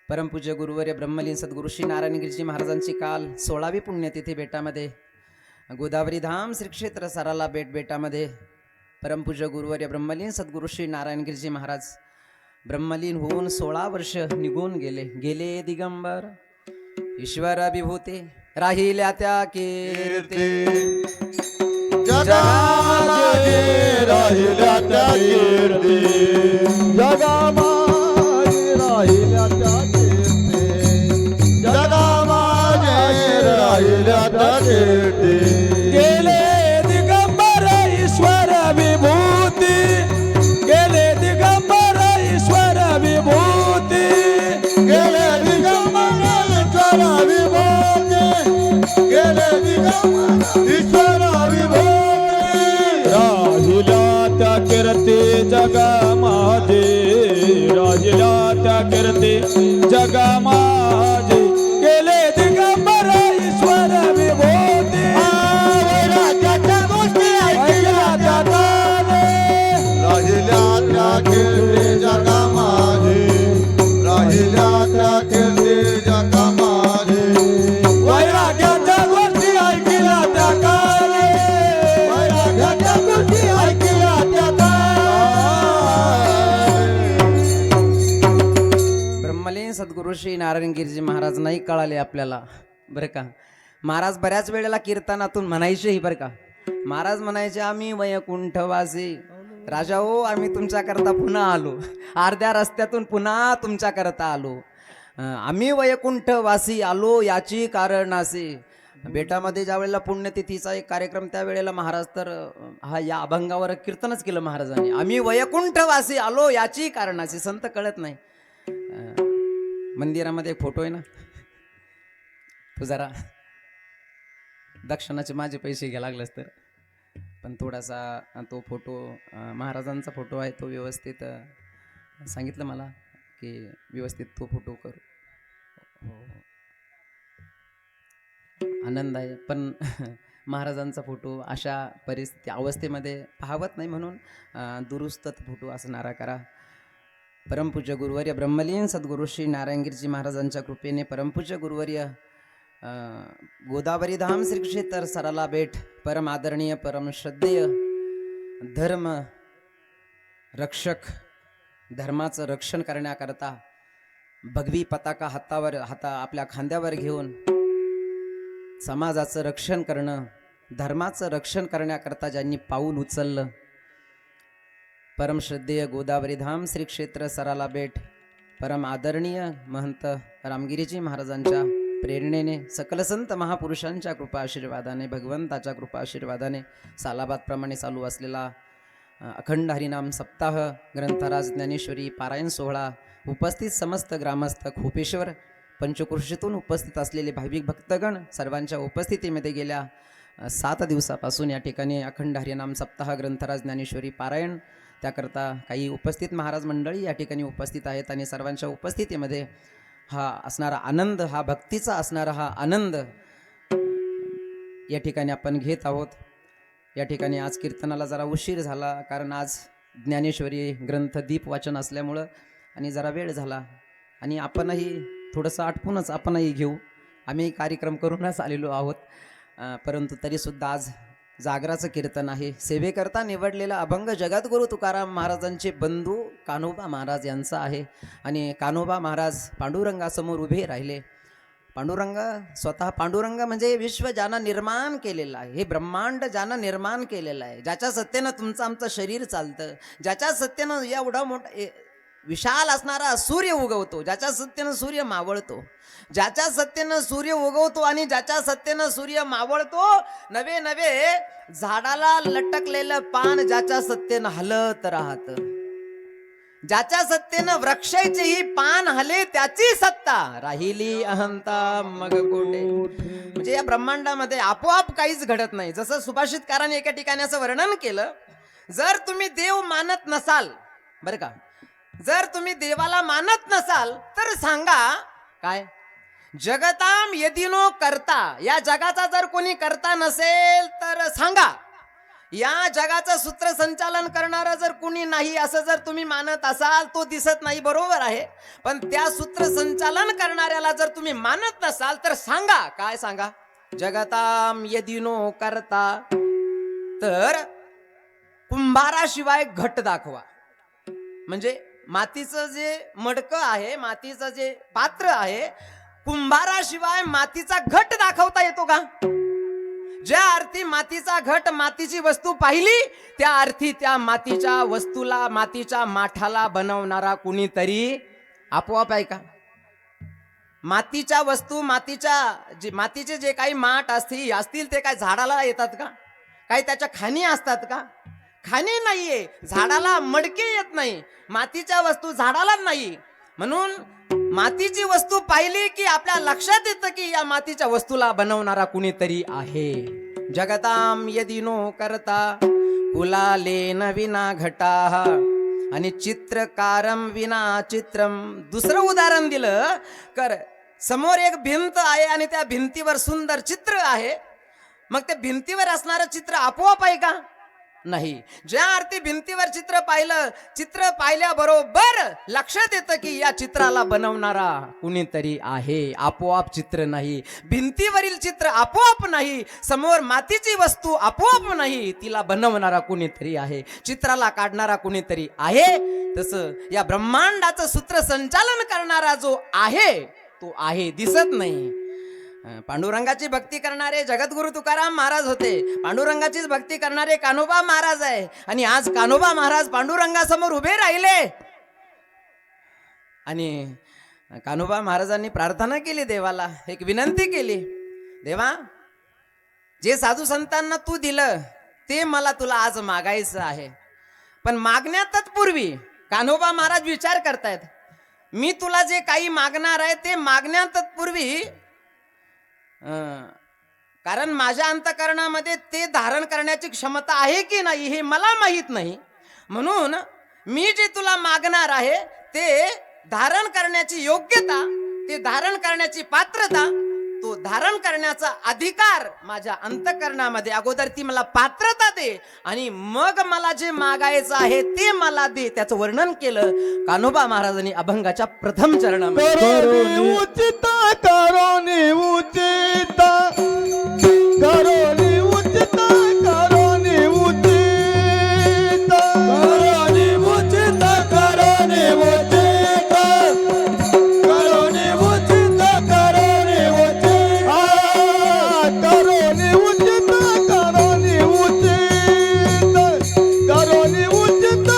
परमपूज्य गुरुवर्य ब्रह्मलीन सद्गुरु श्री नारायणगिरीजी महाराजांची काल 16वी पुण्यतिथी बेटामध्ये, गोदावरी धाम श्री क्षेत्र साराला बेटामध्ये परमपूज्य गुरुवर्य ब्रह्मलीन सद्गुरु श्री नारायणगिरीजी महाराज ब्रह्मलीन होऊन 16 वर्ष निघून गेले दिगंबर ईश्वर विभूते, राहिल्या त्या कीर्ती. जगामागे राहिल्या त्या कीर्ती, जगामागे राहिल्या त्या कीर्ती, जगामागे राहिल्या त्या कीर्ती. गेले दिगंबर ईश्वर विभूती, गेले दिगंबर ईश्वर विभूती, गेले दिगंबर ईश्वर विभूती, गेले दिगंबर ईश्वर विभूती. राहिल्या त्या कीर्ती जगामाजे, राहिल्या त्या कीर्ती जगामाजे, गेले दिगंबर ईश्वर विभूती. वैराग्याच्या गोष्टी ऐकल्या त्या काने, राहिल्या त्या कीर्ती जगामागे, राहिल्या त्या कीर्ती जगामागे. वैराग्याच्या गोष्टी ऐकल्या त्या काले, वैराग्याच्या गोष्टी ऐकल्या त्या ब्रह्मलीन सद्गुरु श्री नारायणगिरीजी महाराज नाही कळाले आपल्याला, बरं का. महाराज बऱ्याच वेळेला कीर्तनातून म्हणायचेही, बरं का. महाराज म्हणायचे, आम्ही वैकुंठवासी राजा हो, आम्ही तुमच्याकरता पुन्हा आलो, अर्ध्या रस्त्यातून पुन्हा तुमच्याकरता आलो. आम्ही वैकुंठवासी आलो याची कारणासी. बेटामध्ये ज्या वेळेला पुण्यतिथीचा एक कार्यक्रम, त्यावेळेला महाराज तर हा या अभंगावर कीर्तनच केलं महाराजांनी. आम्ही वैकुंठवासी आलो याची कारणासी. संत कळत नाही. मंदिरामध्ये एक फोटो आहे ना, तो जरा दक्षिणाचे माझे पैसे घ्या लागलेस तर, पण थोडासा तो फोटो महाराजांचा फोटो आहे, तो व्यवस्थित सांगितलं मला की व्यवस्थित तो फोटो कर. हो, आनंद आहे. पण महाराजांचा फोटो अशा परिस्थिती अवस्थेमध्ये पाहवत नाही, म्हणून दुरुस्त फोटो असणारा करा. परमपूज्य गुरुवर्य ब्रह्मलीन सद्गुरू श्री नारायणगिरीजी महाराजांच्या कृपेने परमपूज्य गुरुवर्य गोदावरी धाम श्री क्षेत्र सराला भेट परम आदरणीय परम श्रद्धेय धर्म रक्षक, धर्माचं रक्षण करण्याकरता भगवी पताका आपल्या खांद्यावर घेऊन समाजाचं रक्षण करणं, धर्माचं रक्षण करण्याकरता ज्यांनी पाऊल उचललं, परम श्रद्धेय गोदावरी धाम श्री क्षेत्र सराला बेट परम आदरणीय महंत रामगिरीजी महाराजांच्या प्रेरणेने, सकल संत महापुरुषांच्या कृपा आशीर्वादाने, भगवंताच्या कृपा आशीर्वादाने सालाबादप्रमाणे चालू असलेला अखंड हरिनाम सप्ताह ग्रंथराज ज्ञानेश्वरी पारायण सोहळा, उपस्थित समस्त ग्रामस्थ, खोपेश्वर पंचक्रोशीतून उपस्थित असलेले भाविक भक्तगण सर्वांच्या उपस्थितीमध्ये गेल्या 7 दिवसापासून या ठिकाणी अखंड हरिनाम सप्ताह ग्रंथराज ज्ञानेश्वरी पारायण, त्याकरता काही उपस्थित महाराज मंडळी या ठिकाणी उपस्थित आहेत आणि सर्वांच्या उपस्थितीमध्ये हा असणारा आनंद, हा भक्तीचा असणारा हा आनंद या ठिकाणी आपण घेत आहोत. या ठिकाणी आज कीर्तनाला जरा उशीर झाला, कारण आज ज्ञानेश्वरी ग्रंथ दीप वाचन असल्यामुळं आणि जरा वेळ झाला आणि आपणही थोडंसं आटपूनच आपणही घेऊ. आम्ही कार्यक्रम करूनच आलेलो आहोत, परंतु तरीसुद्धा आज जागराचं कीर्तन आहे. सेवेकरता निवडलेला अभंग जगद्गुरू तुकाराम महाराजांचे बंधू कान्होबा महाराज यांचा आहे आणि कान्होबा महाराज पांडुरंगासमोर उभे राहिले. पांडुरंग स्वतः पांडुरंग म्हणजे विश्व ज्यानं निर्माण केलेलं आहे, हे ब्रह्मांड ज्यानं निर्माण केलेलं आहे, ज्याच्या सत्तेनं तुमचं आमचं शरीर चालतं, ज्याच्या सत्तेनं एवढा मोठा विशाल असणारा सूर्य उगवतो, ज्याच्या सत्तेनं सूर्य मावळतो, ज्याच्या सत्तेनं सूर्य उगवतो आणि ज्याच्या सत्तेनं सूर्य मावळतो, नवे नवे झाडाला लटकलेलं पान ज्याच्या सत्तेनं हलत राहत, ज्याच्या सत्तेनं वृक्षाचेही पान हले त्याची सत्ता, राहिली अहंता मग कोठे. म्हणजे या ब्रह्मांडामध्ये आपोआप काहीच घडत नाही. जसं सुभाषितकाराने एका ठिकाणी असं वर्णन केलं, जर तुम्ही देव मानत नसाल, बरं का, जर तुम्ही देवाला मानत नसाल तर सांगा काय, जगताम यदिनो करता, या जगाचा जर कोणी करता नसेल तर सांगा, या जगाचं सूत्रसंचालन करणारा जर कोणी नाही असं जर तुम्ही मानत असाल, तो दिसत नाही, बरोबर आहे, पण त्या सूत्रसंचालन करणाऱ्याला जर तुम्ही मानत नसाल तर सांगा काय, सांगा जगताम यदिनो करता, तर कुंभाराशिवाय घट दाखवा. म्हणजे मातीचं जे मडकं आहे, मातीचं जे पात्र आहे, कुंभाराशिवाय मातीचा घट दाखवता येतो का? ज्या अर्थी मातीचा घट, मातीची वस्तू पाहिली, त्या अर्थी त्या मातीच्या वस्तूला, मातीच्या माठाला बनवणारा कुणीतरी आपोआप आहे का? मातीच्या वस्तू, मातीचे जे काही माठ असतील ते काय झाडाला येतात का? काही त्याच्या खाणी असतात का? खाणी नाहीये, झाडाला मडके येत नाही, मातीच्या वस्तू झाडाला नाही. म्हणून मातीची वस्तू पाहिली की आपल्या लक्षात येतं की या मातीच्या वस्तूला बनवणारा कुणीतरी आहे. जगताम यदिनो करता कुलालेन विना घटा आणि चित्रकारम विना चित्रम. दुसरं उदाहरण दिलं कर, समोर एक भिंत आहे आणि त्या भिंतीवर सुंदर चित्र आहे, मग त्या भिंतीवर असणारं चित्र आपोआप आहे का? नाही. ज्या अर्थी भिंतीवर चित्र पाहिल्याबरोबर लक्षात येतं की या चित्राला बनवणारा कुणीतरी आहे, आपोआप चित्र नाही. भिंतीवरील चित्र आपोआप नाही, समोर मातीची वस्तू आपोआप नाही, तिला बनवणारा कुणीतरी आहे, चित्राला काढणारा कुणीतरी आहे. तसं या ब्रह्मांडाचं सूत्रसंचालन करणारा जो आहे तो आहे, दिसत नाही. पांडुरंगाची भक्ती करणारे जगद्गुरू तुकाराम महाराज होते, पांडुरंगाचीच भक्ती करणारे कान्होबा महाराज आहे. आणि आज कान्होबा महाराज पांडुरंगासमोर उभे राहिले आणि कान्होबा महाराजांनी प्रार्थना केली देवाला, एक विनंती केली, देवा जे साधू संतांना तू दिलं ते मला तुला आज मागायचं आहे, पण मागण्या तत्पूर्वी कान्होबा महाराज विचार करतायत, मी तुला जे काही मागणार आहे ते मागण्या तत्पूर्वी, कारण माझ्या अंतःकरणामध्ये ते धारण करण्याची क्षमता आहे की नाही हे मला माहीत नाही, म्हणून मी जे तुला मागणार आहे ते धारण करण्याची योग्यता, ते धारण करण्याची पात्रता, तो धारण करण्याचा अधिकार माझ्या अंतःकरणामध्ये, अगोदर ती मला पात्रता दे आणि मग मला जे मागायचं आहे ते मला दे. त्याचं वर्णन केलं कान्होबा महाराजांनी अभंगाच्या प्रथम चरणामध्ये. करोनी उचित करोनी उचित करोनी उचित करोनी उचित करोनी उचित करोनी उचित करोनी उचित करोनी उचित करोनी उचित करोनी उचित करोनी उचित करोनी उचित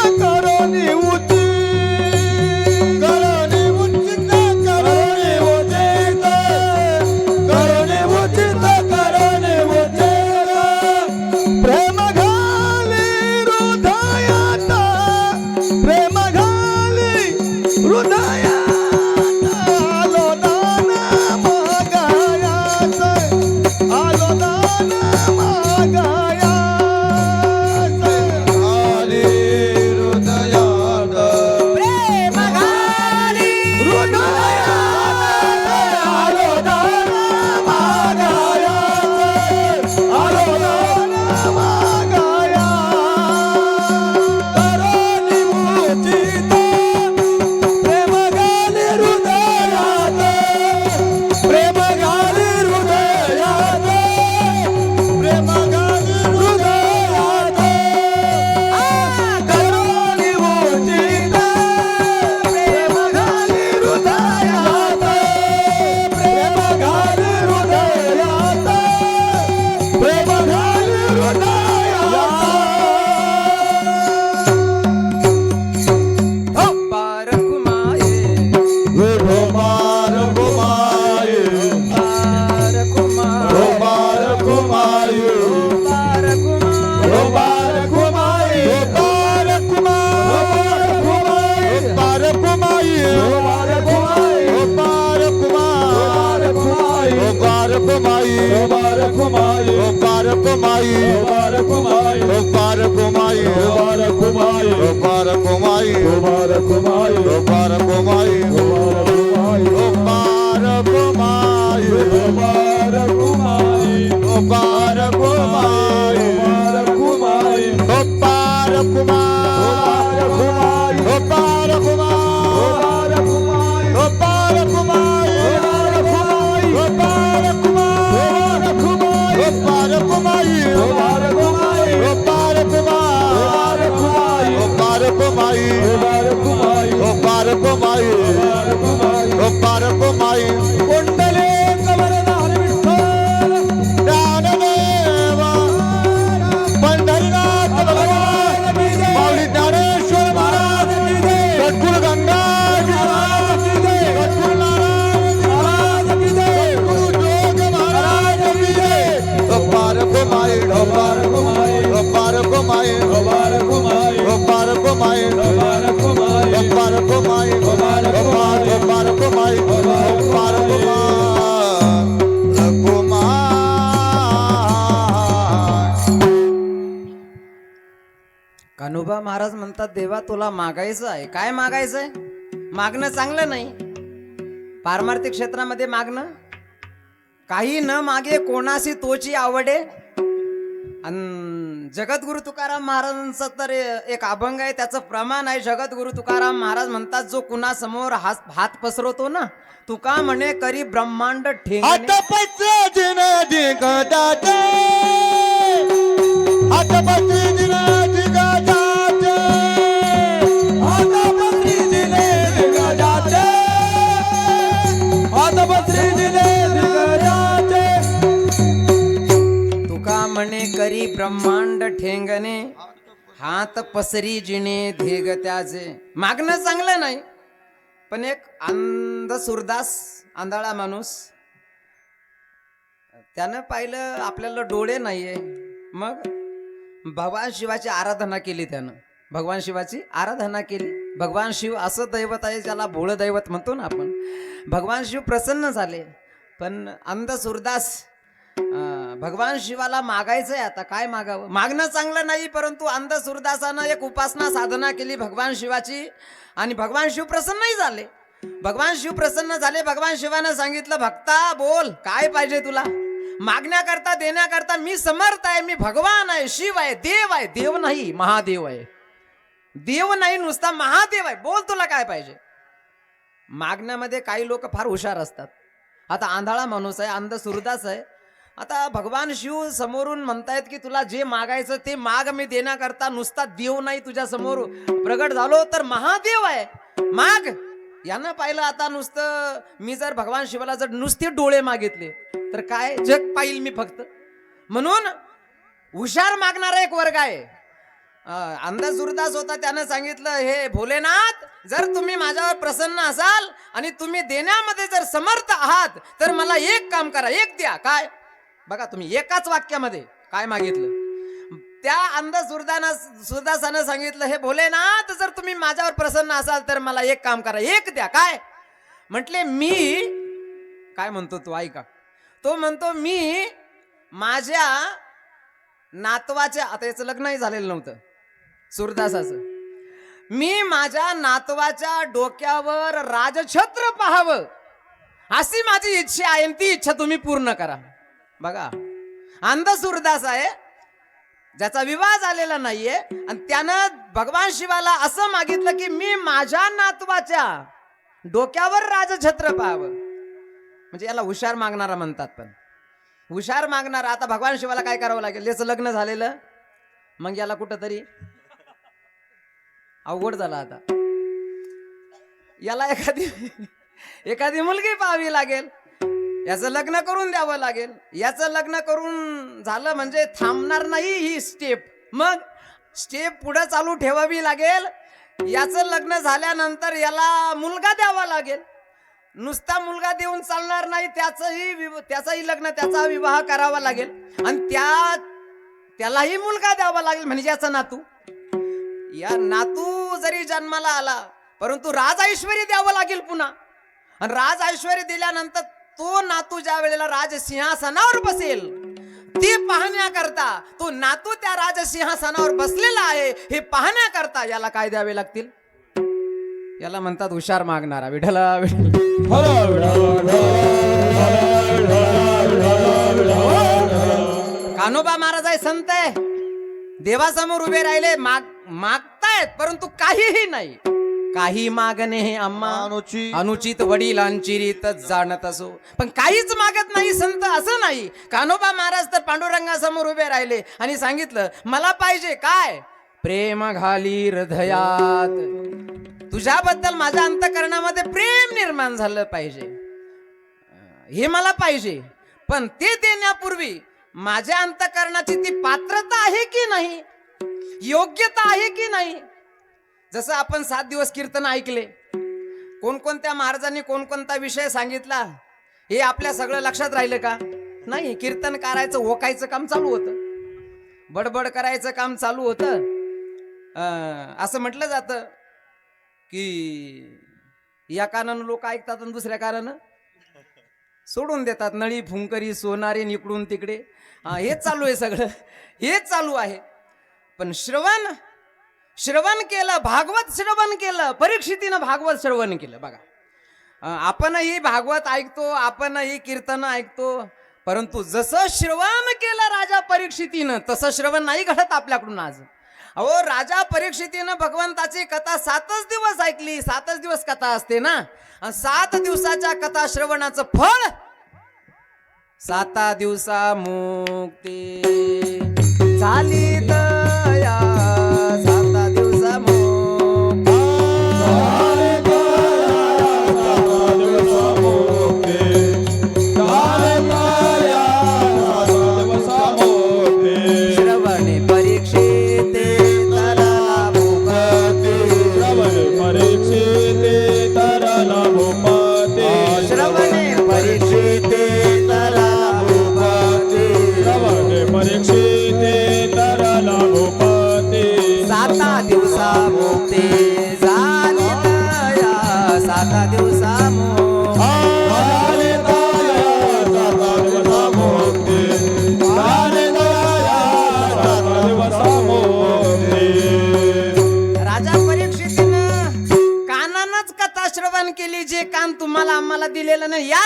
करोनी उचित करोनी उचित करोनी उचित करोनी उचित प्रेम घाली हृदयात प्रेम घाली हृदयात आलो दान मागायास आलो दान मागायास आली हृदयात प्रेम घाली हृदयात आलो दान मागायास आलो दान मागायास करोनी उचित प्रेम घाली हृदयात प्रेम घाली हृदयात प्रेम घाली हृदयात करोनी उचित प्रेम घाली हृदयात प्रेम घाली हृदयात प्रेम घाली हृदयात पार कुमाये गोपाल गोमाये पार कुमाये गोपाल गोमाये पार कुमाये गोपाल कुमाई गोपाल कुमार गोपाल कुमाये गोपाल कुमाई गोपाल कुमार गोपाल कुमाई गोपाल कुमाये गोपाल कुमाई गोपाल कुमाये गोपाल कुमाई गोपाल कुमाये गोपाल कुमाई गोपाल कुमाये गोपाल कुमाई गोपाल कुमाये गोपाल कुमाई गोपाल कुमाये गोपाल कुमाई गोपाल कुमार गोपाल कुमार गोपाल कुमार गोपाल कुमार गोपाल कुमार गोपाल कुमार गोपाल कुमार गोपाल कुमार गोपाल कुमार गोपाल कुमार कुंडले कमलदान विठ्ठल ज्ञानदेव पंढरीनाथ भगवान माऊली ज्ञानेश्वर महाराज सद्गुरु गंगाजी महाराज सद्गुरु नारायण महाराज सद्गुरु जोग महाराज गोपाल कुमार गोपाल कुमार गोपाल कुमार गोपाल कुमाई गोपाल कुमार गोपाल कुमाई गोपाल कुमार गोपाल कुमार गोपाल कुमार गोपाल कुमार कान्होबा महाराज म्हणतात, देवा तुला मागायचं आहे. काय मागायचं आहे? मागणं चांगलं नाही. पारमार्थिक क्षेत्रामध्ये मागणं, काही न मागे कोणाशी तोची आवडे. आणि जगद्गुरु तुकाराम महाराजांचा तर एक अभंग आहे, त्याचं प्रमाण आहे. जगद्गुरु तुकाराम महाराज म्हणतात, जो कुणासमोर हात पसरवतो ना, तुका म्हणे करी ब्रह्मांड ठेंगणे. आता पैसे जिने दिगदाते आता पैसे जिने दिगदाते आता बसरी जिले दिग जाते आता बसरी जिले दिग जाते तुका म्हणे करी ब्रह्मांड ठेंगणे, हात पसरी जिने धेग त्याचे. मागणं चांगलं नाही, पण एक अंध सुरदास आंधळा माणूस, त्यानं पाहिलं आपल्याला डोळे नाहीये, मग भगवान शिवाची आराधना केली. त्यानं भगवान शिवाची आराधना केली. भगवान शिव असं दैवत आहे ज्याला भोळं दैवत म्हणतो ना आपण. भगवान शिव प्रसन्न झाले, पण अंध सुरदास भगवान शिवाला मागायचंय. आता काय मागावं? मागणं चांगलं नाही, परंतु अंधसूरदासानं एक उपासना साधना केली भगवान शिवाची आणि भगवान शिव प्रसन्नही झाले. भगवान शिव प्रसन्न झाले. भगवान शिवानं सांगितलं, भक्ता बोल काय पाहिजे तुला? मागण्याकरता देण्याकरता मी समर्थ आहे. मी भगवान आहे, शिव आहे, देव आहे. देव नाही, महादेव आहे. देव नाही, नुसता महादेव आहे. बोल तुला काय पाहिजे? मागण्यामध्ये काही लोक फार हुशार असतात. आता आंधळा माणूस आहे, अंधसूरदास आहे. आता भगवान शिव समोरून म्हणतायत की तुला जे मागायचं ते माग, मी देण्याकरता नुसता देव नाही तुझ्या समोर प्रगट झालो तर महादेव आहे, माग. यानं पाहिलं आता नुसतं मी जर भगवान शिवाला जर नुसते डोळे मागितले तर काय जग पाहिल मी फक्त. म्हणून हुशार मागणारा एक वर्ग आहे. अंधसूरदास होता, त्यानं सांगितलं, हे भोलेनाथ, जर तुम्ही माझ्यावर प्रसन्न असाल आणि तुम्ही देण्यामध्ये जर समर्थ आहात तर मला एक काम करा, एक द्या. काय? बघा तुम्ही एकाच वाक्यामध्ये काय मागितलं. त्या अंधसूरदासानं सांगितलं, हे भोलेनाथ, जर तुम्ही माझ्यावर प्रसन्न असाल तर मला एक काम करा, एक द्या. काय म्हटले? मी काय म्हणतो तो ऐका. तो म्हणतो, मी माझ्या नातवाच्या, आता याचं लग्नही झालेलं नव्हतं सूरदासाचं, मी माझ्या नातवाच्या डोक्यावर राजछत्र पाहावं अशी माझी इच्छा आहे, ती इच्छा तुम्ही पूर्ण करा. बघा, अंधसूरदास आहे, ज्याचा विवाह झालेला नाहीये, आणि त्यानं भगवान शिवाला असं मागितलं की मी माझ्या नातवाच्या डोक्यावर राजछत्र पाहावं. म्हणजे याला हुशार मागणारा म्हणतात. पण हुशार मागणारा, आता भगवान शिवाला काय करावं लागेल? याचं लग्न झालेलं, मग याला कुठंतरी अवघड झाला. आता याला एखादी मुलगी पाहावी लागेल, याचं लग्न करून द्यावं लागेल. याचं लग्न करून झालं म्हणजे थांबणार नाही ही स्टेप, मग स्टेप पुढे चालू ठेवावी लागेल. याचं लग्न झाल्यानंतर याला मुलगा द्यावा लागेल. नुसता मुलगा देऊन चालणार नाही, त्याचाही लग्न, त्याचा विवाह करावा लागेल, आणि त्यालाही मुलगा द्यावा लागेल, म्हणजे याचा नातू. या नातू जरी जन्माला आला परंतु राज ऐश्वर्य द्यावं लागेल पुन्हा. आणि राज ऐश्वर्य दिल्यानंतर तो नातू ज्या वेळेला राजसिंहासनावर बसेल ते पाहण्याकरता, तो नातू त्या राजसिंहासनावर बसलेला आहे हे पाहण्याकरता याला काय द्यावे लागतील? याला म्हणतात हुशार मागणारा. विठ्ठला कान्होबा महाराज आहे, संत आहे, देवासमोर उभे राहिले, मागतायत परंतु काहीही नाही. काही मागणे हे आम्हा अनुचित वडिलांची रीतच जाणत असो, पण काहीच मागत नाही संत, असं नाही. कान्होबा महाराज तर पांडुरंगासमोर उभे राहिले आणि सांगितलं, मला पाहिजे काय? प्रेम घाली हृदयात, तुझ्याबद्दल माझ्या अंतःकरणामध्ये प्रेम निर्माण झालं पाहिजे, हे मला पाहिजे. पण ते देण्यापूर्वी माझ्या अंतःकरणाची ती पात्रता आहे की नाही, योग्यता आहे की नाही. जसं आपण 7 दिवस कीर्तन ऐकले, कोणकोणत्या महाराजांनी कोणकोणता विषय सांगितला हे आपल्या सगळं लक्षात राहिलं का? नाही. कीर्तन करायचं, ओकायचं काम चालू होतं, बडबड करायचं काम चालू होतं. असं म्हटलं जातं की या कानानं लोक ऐकतात आणि दुसऱ्या कानानं सोडून देतात. नळी फुंकरी सोनारे इकडून तिकडे, हेच चालू आहे, सगळं हेच चालू आहे. पण श्रवण केलं, भागवत श्रवण केलं, परीक्षितीनं भागवत श्रवण केलं. बघा, आपणही भागवत ऐकतो, आपणही कीर्तन ऐकतो, परंतु जसं श्रवण केलं राजा परीक्षितीनं तसं श्रवण नाही घडत आपल्याकडून आज. अहो, राजा परीक्षितीनं भगवंताची कथा 7च दिवस ऐकली. 7च दिवस कथा असते ना, 7 दिवसाच्या कथा श्रवणाचं फळ 7 दिवसा मुक्ती झाली दया. 7 दिवसा परीक्षिते तरला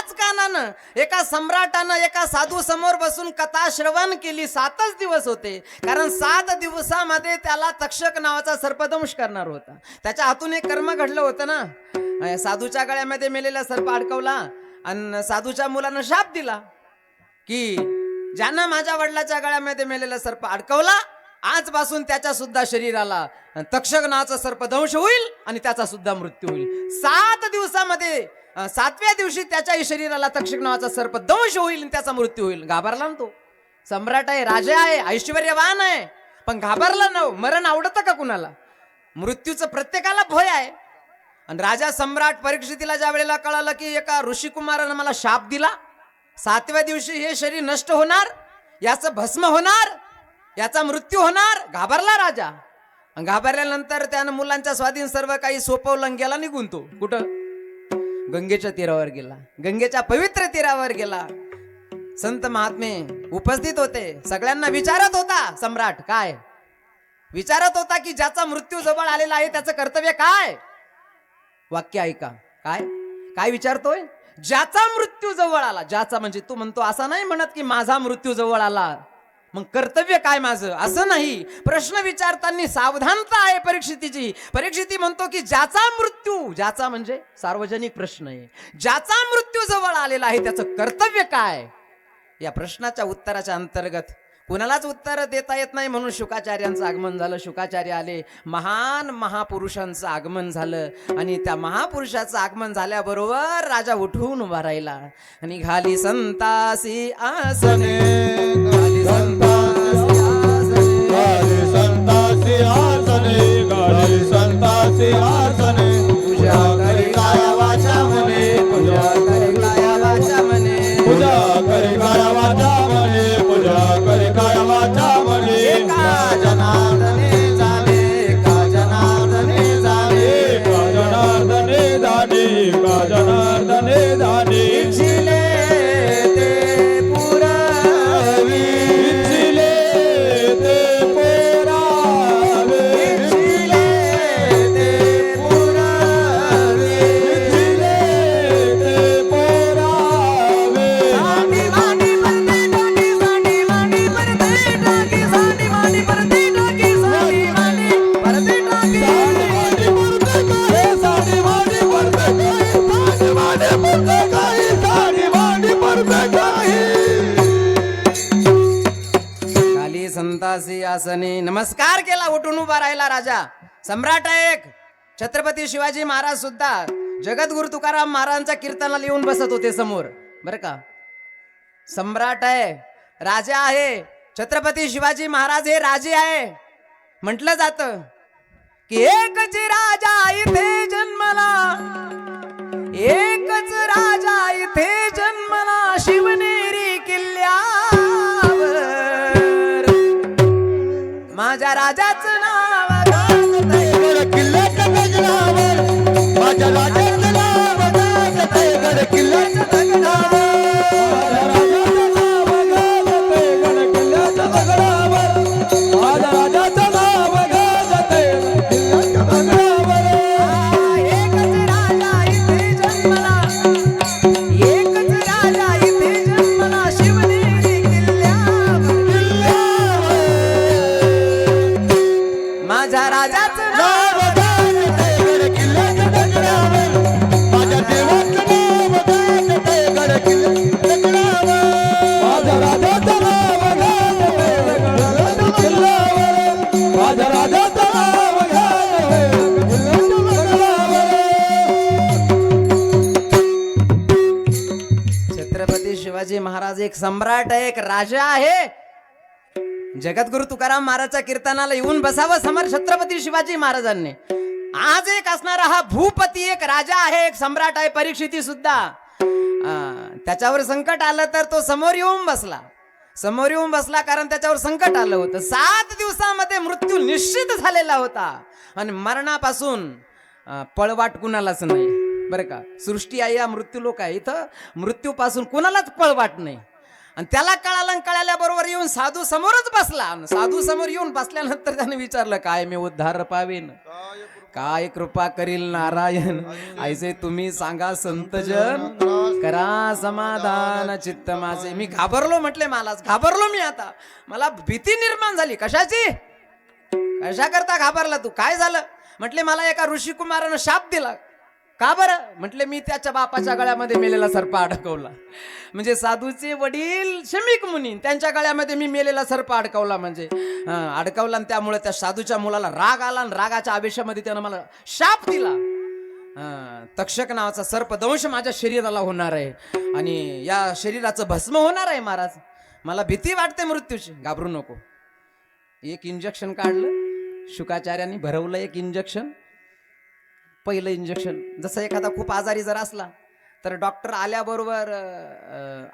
त्याच कानानं एका सम्राटानं एका साधू समोर बसून कथा श्रवण केली. 7च दिवस होते, कारण 7 दिवसामध्ये त्याला तक्षक नावाचा सर्पदंश करणार होता. त्याच्या हातून एक कर्म घडलं होतं ना, साधूच्या गळ्यामध्ये मेलेला सर्प अडकवला आणि साधूच्या मुलानं शाप दिला की ज्यानं माझ्या वडिलाच्या गळ्यामध्ये मेलेला सर्प अडकवला, आजपासून त्याच्या सुद्धा शरीराला तक्षक नावाचा सर्पदंश होईल आणि त्याचा सुद्धा मृत्यू होईल. 7 दिवसामध्ये 7व्या दिवशी त्याच्याही शरीराला तक्षक नावाचा सर्पदंश होईल आणि त्याचा मृत्यू होईल. घाबरला ना तो. सम्राट आहे, राजा आहे, ऐश्वर्यवान आहे, पण घाबरला ना. मरण आवडतं का कुणाला? मृत्यूचं प्रत्येकाला भय आहे. आणि राजा सम्राट परीक्षितीला ज्या वेळेला कळालं की एका ऋषिकुमारानं मला शाप दिला, 7व्या दिवशी हे शरीर नष्ट होणार, याचं भस्म होणार, याचा मृत्यू होणार, घाबरला राजा. घाबरल्यानंतर त्यानं मुलांच्या स्वाधीन सर्व काही सोपवलं, गेला निघून. तो कुठं? गंगेच्या तीरावर गेला. गंगेच्या पवित्र तीरावर गेला. संत महात्मे उपस्थित होते. सगळ्यांना विचारत होता सम्राट. काय विचारत होता? की ज्याचा मृत्यू जवळ आलेला आहे त्याचं कर्तव्य काय? वाक्य ऐका. काय काय विचारतोय? ज्याचा मृत्यू जवळ आला. ज्याचा म्हणजे तू म्हणतो असं नाही म्हणत की माझा मृत्यू जवळ आला मग कर्तव्य काय माझं, असं नाही. प्रश्न विचारताना सावधानता आहे परीक्षितीची. परीक्षिती म्हणतो की ज्याचा मृत्यू, ज्याचा म्हणजे सार्वजनिक प्रश्न आहे, ज्याचा मृत्यू जवळ आलेला आहे त्याचं कर्तव्य काय? या प्रश्नाच्या उत्तराच्या अंतर्गत कुणालाच उत्तर देता येत नाही, म्हणून शुकाचार्यांचं आगमन झालं. शुकाचार्य आले, महान महापुरुषांचं आगमन झालं. आणि त्या महापुरुषाचं आगमन झाल्याबरोबर राजा उठून उभा राहिला आणि घाली संतासी आसने, घाली संतासी आसने, गाली संतासी आसने, गाली संतासी आसने, पूजा करी काया वाचा मने, पूजा करी काया वाचा मने, पूजा करी काया वाचा मने, पूजा करी काया वाचा मने. एका जनार्दने जाणे, एका जनार्दने जाणे, का जनार्दने दाने, का जनार्दने दाने. इच्छिले ते पुरावे, इच्छिले ते पोरावे, इच्छिले ते पुरावे. इच्छिले ते पोरावे. सांडी मांडी परते टाकी, सांडी मांडी परते टाकी, सांडी मांडी परते टाकी, सांडी मांडी परते टाकी. साडी मांडी पडते काही, साडी मांडी पडते काही, साडी मांडी पडते काही. खाली संतासी आसने. नमस्कार केला, उठून उभा राहिला राजा. सम्राट आहे एक. छत्रपती शिवाजी महाराज सुद्धा जगद्गुरु तुकाराम महाराजांच्या कीर्तनाला येऊन बसत होते समोर, बरं का. सम्राट आहे, राजा आहे. छत्रपती शिवाजी महाराज हे राजे आहे. म्हटलं जातं की एकच राजा इथे जन्मला, एकच राजा इथे जन्मला, शिवनेरी किल्ल्यावर. माझ्या राजाचं नाव गाजतंय, गड किल्ल्याच्या गगनावर, माझ्या राजाचं नाव गाजतंय गड किल्ल्याच्या गगनावर. माझ्या राजाचं नाव गाजते गड किल्ल्याच्या गगनावर. एकच राजा इथे जन्मला, एकच राजा इथे जन्मला, शिवनेरी किल्ल्यावर. माझ्या राजाचं नाव नाव गाजतंय गड किल्ल्याच्या गगनावर, माझ्या देवाचं नाव गाजतंय गड किल्ल्याच्या गगनावर. माझ्या राजाचं नाव गाजते गड किल्ल्यावर. माझ्या राजाचं नाव गाजते गड किल्ल्यावर. छत्रपती शिवाजी महाराज एक सम्राट आहे, एक राजा आहे. जगद्गुरु तुकाराम महाराजच्या कीर्तनाला येऊन बसावं समोर छत्रपती शिवाजी महाराजांनी. आज एक असणारा हा भूपती एक राजा आहे, एक सम्राट आहे. परीक्षिती सुद्धा त्याच्यावर संकट आलं तर तो समोर येऊन बसला. समोर येऊन बसला कारण त्याच्यावर संकट आलं होतं. 7 दिवसामध्ये मृत्यू निश्चित झालेला होता आणि मरणापासून पळवाट कुणालाच नाही, बरं का. सृष्टी आहे या मृत्यू लोक आहे, इथं मृत्यूपासून कुणालाच पळवाट नाही. आणि त्याला कळालं, कळाल्याबरोबर येऊन साधू समोरच बसला. साधू समोर येऊन बसल्यानंतर त्याने विचारलं, काय मी उद्धार पावेन? काय कृपा करील नारायण, ऐसे तुम्ही सांगा संतजन, करा समाधान चित्त माझे. मी घाबरलो म्हटले, मलाच घाबरलो मी. आता मला भीती निर्माण झाली. कशाची? कशा करता घाबरला तू? काय झालं? म्हटले मला एका ऋषिकुमारानं शाप दिला. का बरं? म्हटले मी त्याच्या बापाच्या गळ्यामध्ये मेलेला सर्प अडकवला. म्हणजे साधूचे वडील शमीक मुनी, त्यांच्या गळ्यामध्ये मी मेलेला सर्प अडकवला. म्हणजे अडकवला, आणि त्यामुळे त्या साधूच्या मुलाला राग आला, आणि रागाच्या आवेशामध्ये त्यानं मला शाप दिला. तक्षक नावाचा सर्पदंश माझ्या शरीराला होणार आहे, आणि या शरीराचं भस्म होणार आहे महाराज. मला भीती वाटते मृत्यूची. घाबरू नको. एक इंजेक्शन काढलं, शुकाचार्यांनी भरवलं एक इंजेक्शन. पहिलं इंजेक्शन, जसं एखादा खूप आजारी जर असला तर डॉक्टर आल्याबरोबर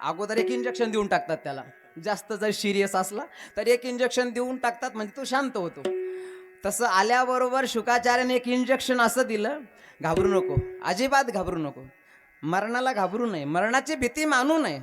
अगोदर एक इंजेक्शन देऊन टाकतात त्याला. जास्त जर सिरियस असला तर एक इंजेक्शन देऊन टाकतात, म्हणजे तो शांत होतो. तसं आल्याबरोबर शुकाचार्याने एक इंजेक्शन असं दिलं. घाबरू नको, अजिबात घाबरू नको. मरणाला घाबरू नये, मरणाची भीती मानू नये.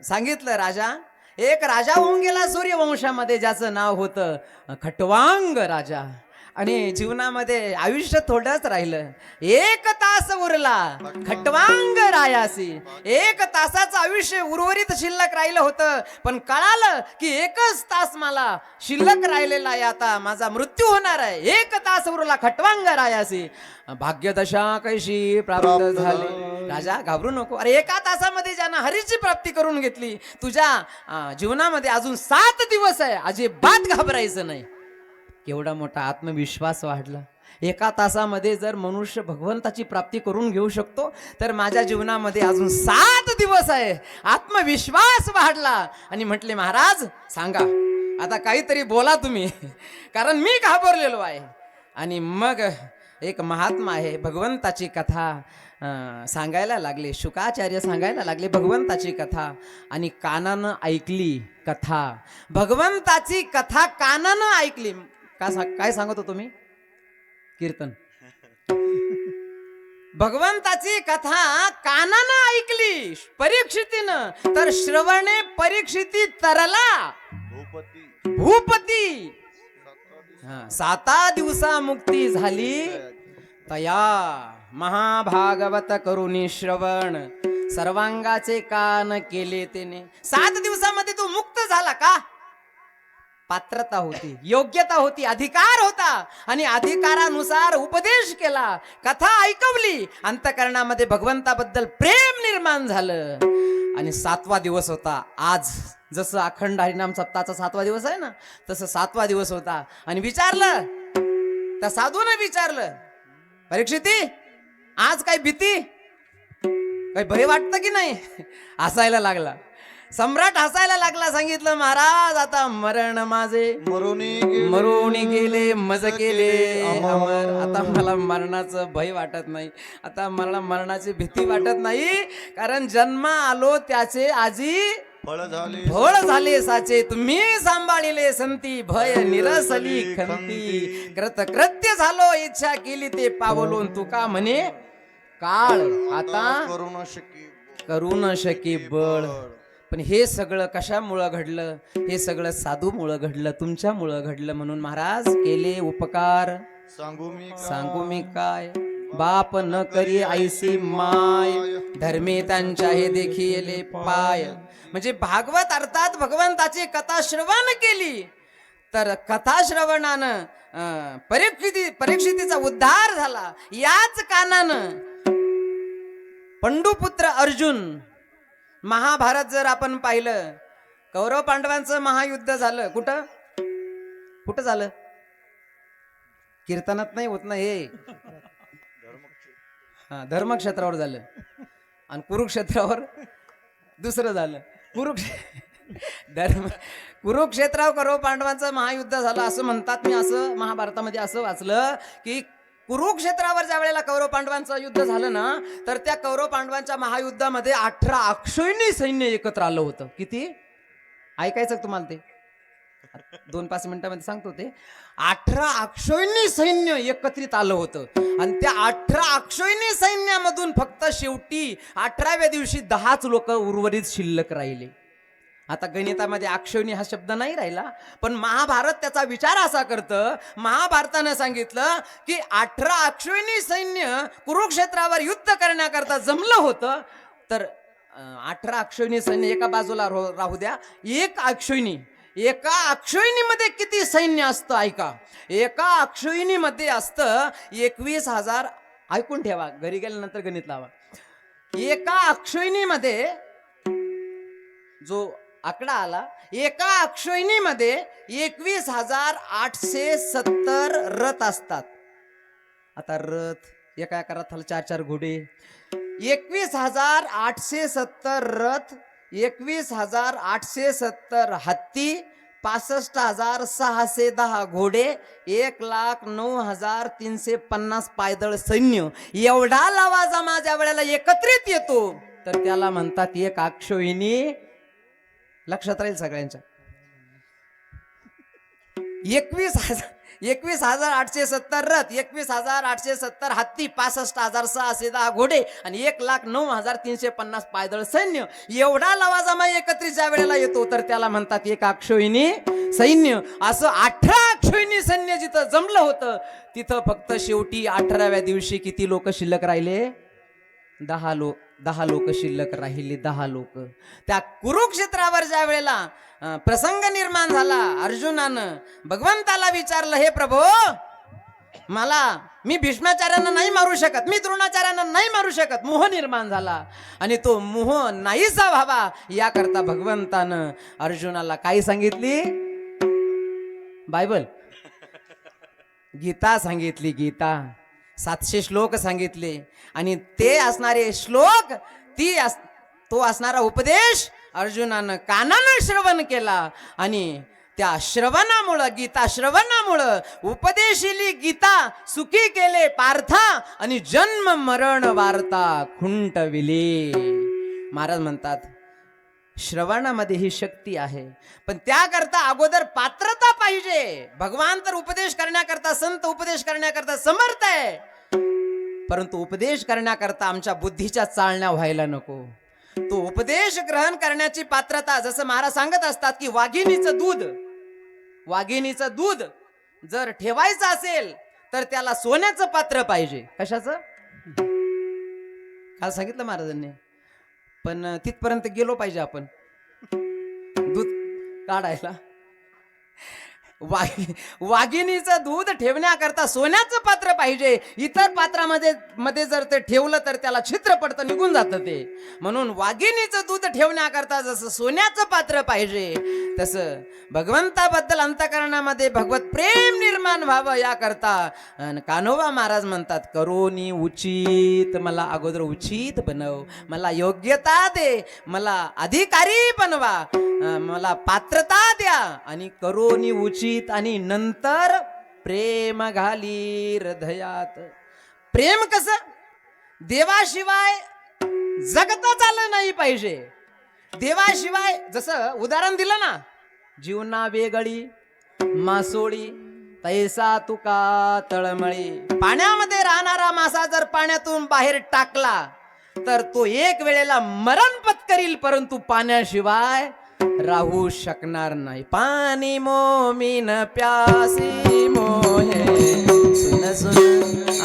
सांगितलं राजा, एक राजा होऊन गेला सूर्यवंशामध्ये, ज्याचं नाव होतं खटवांग राजा. आणि जीवनामध्ये आयुष्य थोडंच राहिलं. 1 तास उरला खटवांग रायासी. 1 तासाचं आयुष्य उर्वरित शिल्लक राहिलं होतं, पण कळालं की 1च तास मला शिल्लक राहिलेला आहे. आता माझा मृत्यू होणार आहे. 1 तास उरला खटवांग रायासी. भाग्यदशा कैशी प्राप्त झाली. राजा घाबरू नको. अरे 1 तासामध्ये ज्यानं हरीची प्राप्ती करून घेतली, तुझ्या जीवनामध्ये अजून 7 दिवस आहे. अजिबात घाबरायचं नाही. केवढा मोठा आत्मविश्वास वाढला. 1 तासामध्ये जर मनुष्य भगवंताची प्राप्ती करून घेऊ शकतो, तर माझ्या जीवनामध्ये अजून 7 दिवस आहे. आत्मविश्वास वाढला. आणि म्हटले महाराज सांगा, आता काहीतरी बोला तुम्ही, कारण मी घाबरलेलो आहे. आणि मग एक महात्मा आहे, भगवंताची कथा सांगायला लागले. शुकाचार्य सांगायला लागले भगवंताची कथा, आणि कानानं ऐकली कथा. भगवंताची कथा कानानं ऐकली. काय सांगत होतो मी? कीर्तन. भगवंताची कथा कानानं ऐकली परीक्षितीनं, तर श्रवणे परीक्षिती तरला भूपती. 7 दिवसा मुक्ती झाली. तया महाभागवत करुणी श्रवण, सर्वांगाचे कान केले तेने. 7 दिवसामध्ये तो मुक्त झाला. का? पात्रता होती, योग्यता होती, अधिकार होता, आणि अधिकारानुसार उपदेश केला, कथा ऐकवली. अंतःकरणामध्ये भगवंताबद्दल प्रेम निर्माण झालं. आणि 7वा दिवस होता आज. जसं अखंड हरिनाम सप्ताहाचा 7वा दिवस आहे ना, तसं 7वा दिवस होता. आणि विचारलं, त्या साधूने विचारलं, परीक्षिती आज काय भीती, काही भय वाटतं की नाही? हसायला लागला. सम्राट हसायला लागला. सांगितलं महाराज, आता मरण माझे मरून गेले, मज केले अमर. आता मला मरणाचं भय वाटत नाही, आता मला मरणाची भीती वाटत नाही, कारण जन्म आलो त्याचे आजी फळ झाले साचे. तुम्ही सांभाळिले संती, भय निरसली खंती. कृतकृत्य झालो, इच्छा केली ते पावलो. तुका म्हणे काळ आता करू न शकी बळ. पण हे सगळं कशामुळं घडलं? हे सगळं साधूमुळं घडलं, तुमच्यामुळं घडलं. म्हणून महाराज केले उपकार सांगू मी काय. बाप न करी ऐसी माय, धर्मे त्यांच्या हे देखील पाय. म्हणजे भागवत अर्थात भगवंताची कथा श्रवण केली, तर कथा श्रवणानं परीक्षितीचा उद्धार झाला. याच कानानं पंडुपुत्र अर्जुन, महाभारत जर आपण पाहिलं, कौरव पांडवांचं महायुद्ध झालं. कुठं झालं? कीर्तनात नाही होत ना हे. धर्मक्षेत्रावर झालं. आणि कुरुक्षेत्रावर दुसरं झालं. कुरुक्षेत्रावर कौरव पांडवांचं महायुद्ध झालं असं म्हणतात. मी असं महाभारतामध्ये असं वाचलं की कुरुक्षेत्रावर ज्या वेळेला कौरव पांडवांचं युद्ध झालं ना, तर त्या कौरव पांडवांच्या महायुद्धामध्ये 18 अक्षौहिणी सैन्य एकत्र आलं होतं. किती? ऐकायचं तुम्हाला ते 2-5 मिनिटांमध्ये सांगतो. ते 18 अक्षौहिणी सैन्य एकत्रित आलं होतं. आणि त्या 18 अक्षौहिणी सैन्यामधून फक्त शेवटी 18व्या दिवशी 10च लोक उर्वरित शिल्लक राहिले. आता गणितामध्ये अक्षौहिणी हा शब्द नाही राहिला, पण महाभारत त्याचा विचार असा करतं. महाभारतानं सांगितलं की 18 अक्षौहिणी सैन्य कुरुक्षेत्रावर युद्ध करण्याकरता जमलं होतं. तर 18 अक्षौहिणी सैन्य एका बाजूला राहू द्या. एका अक्षौहिणीमध्ये किती सैन्य असतं ऐका. एका अक्षौहिणीमध्ये असतं 21,000. ऐकून ठेवा, घरी गेल्यानंतर गणित लावा. एका अक्षौहिणीमध्ये जो आकडा आला, एका अक्षौहिणीमध्ये 21,870 रथ असतात. आता रथ एका एका रथाला 4-4 घोडे, 21,870 रथ, 21,870 हत्ती, 65,610 घोडे, 1,09,350 पायदळ सैन्य. एवढा लवाजमा ज्या वेळेला एकत्रित येतो तर त्याला म्हणतात एक अक्षौहिणी. लक्षात राहील सगळ्यांच्या. 21,870 रथ, 21,870 हत्ती, 65,610 घोडे आणि 1,09,350 पायदळ सैन्य. एवढा लवाजमा एकत्रित ज्या वेळेला येतो तर त्याला म्हणतात एक अक्षौहिणी सैन्य. असं 18 अक्षौहिणी सैन्य जिथं जमलं होतं तिथं फक्त शेवटी 18व्या दिवशी किती लोक शिल्लक राहिले? 10 लोक शिल्लक राहिले. 10 लोक. त्या कुरुक्षेत्रावर ज्या वेळेला प्रसंग निर्माण झाला, अर्जुनानं भगवंताला विचारलं, हे प्रभो, मी भीष्माचार्यांना नाही मारू शकत, मी द्रोणाचार्यांना नाही मारू शकत. मोह निर्माण झाला आणि तो मोह नाहीसा व्हावा याकरता भगवंतानं अर्जुनाला काय सांगितली? बायबल, गीता सांगितली. गीता 700 श्लोक सांगितले आणि ते असणारे श्लोक, तो असणारा उपदेश अर्जुनानं कानानं श्रवण केला आणि त्या श्रवणामुळं, गीता श्रवणामुळं उपदेशिली गीता सुखी केले पार्था आणि जन्म मरण वार्ता खुंटविली. महाराज म्हणतात श्रवणामध्ये ही शक्ती आहे, पण त्याकरता अगोदर पात्रता पाहिजे. भगवान तर उपदेश करण्याकरता, संत उपदेश करण्याकरता समर्थ आहे, परंतु उपदेश करण्याकरता आमच्या बुद्धीच्या चालण्या व्हायला नको. तो उपदेश ग्रहण करण्याची पात्रता, जसं महाराज सांगत असतात की वाघिणीचं दूध जर ठेवायचं असेल तर त्याला सोन्याचं पात्र पाहिजे. कशाचं? काल सांगितलं महाराजांनी, पण तिथपर्यंत गेलो पाहिजे आपण दूध काढायला. वाघिणीचं दूध ठेवण्याकरता सोन्याचं पात्र पाहिजे. इतर पात्रामध्ये जर ते ठेवलं तर त्याला छिद्र पडतं, निघून जातं ते. म्हणून वाघिणीचं दूध ठेवण्याकरता जसं सोन्याचं पात्र पाहिजे, तसं भगवंताबद्दल अंतःकरणामध्ये भगवत प्रेम निर्माण व्हावं याकरता कान्होबा महाराज म्हणतात, करोनी उचित, मला अगोदर उचित बनव, मला योग्यता दे, मला अधिकारी बनवा, मला पात्रता द्या आणि करोनी उचित, आणि नंतर प्रेम घाली हृदयात. प्रेम कसं? देवाशिवाय जगतच आलं नाही पाहिजे. देवाशिवाय, जसं उदाहरण दिलं ना, जीवना वेगळी मासोळी तैसा तुका तळमळी. पाण्यामध्ये राहणारा मासा जर पाण्यातून बाहेर टाकला तर तो एक वेळेला मरण पत्करील, परंतु पाण्याशिवाय राहू शकणार नाही. पाणी मोमीन प्यासी मोहे, सुन सुन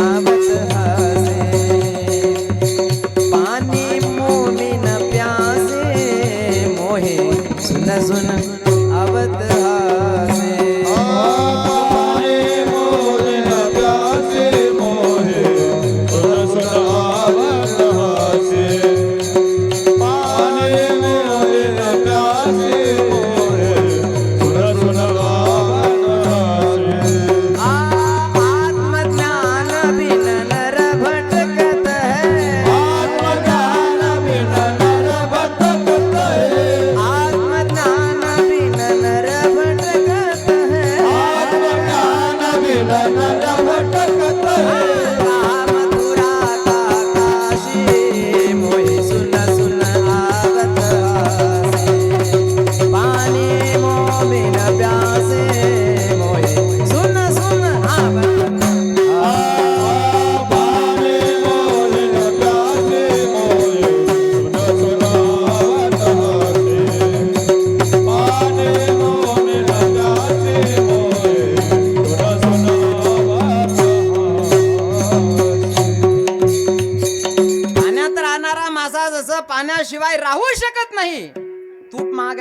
आवत हसे. पाणी मोमीन प्यासे मोहे, सुन सुन आवत हसे.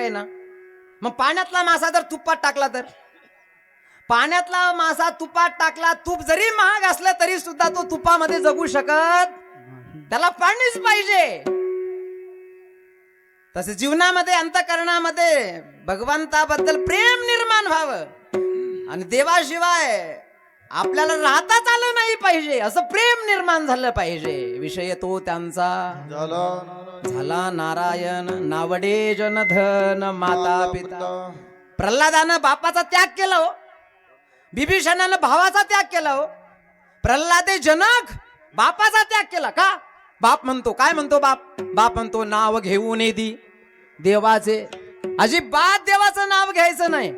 आहे ना. मग पाण्यातला मासा जर तुपात टाकला तर, पाण्यातला मासा तुपात टाकला, तूप जरी महाग असलं तरी सुद्धा तो तुपामध्ये जगू शकत, त्याला पाणीच पाहिजे. तसे जीवनामध्ये अंतःकरणामध्ये भगवंताबद्दल प्रेम निर्माण व्हावं आणि देवाशिवाय आपल्याला राहताच आलं नाही पाहिजे, असं प्रेम निर्माण झालं पाहिजे. विषय तो त्यांचा झाला नारायण, नावडे जनधन माता पिता. प्रल्हादानं बापाचा त्याग केला हो, बिभीषणानं भावाचा त्याग केला हो. प्रल्हादे जनक बापाचा त्याग केला का? बाप म्हणतो, काय म्हणतो बाप? बाप म्हणतो नाव घेऊन येदी देवाचे. अजिबात देवाचं नाव घ्यायचं नाही,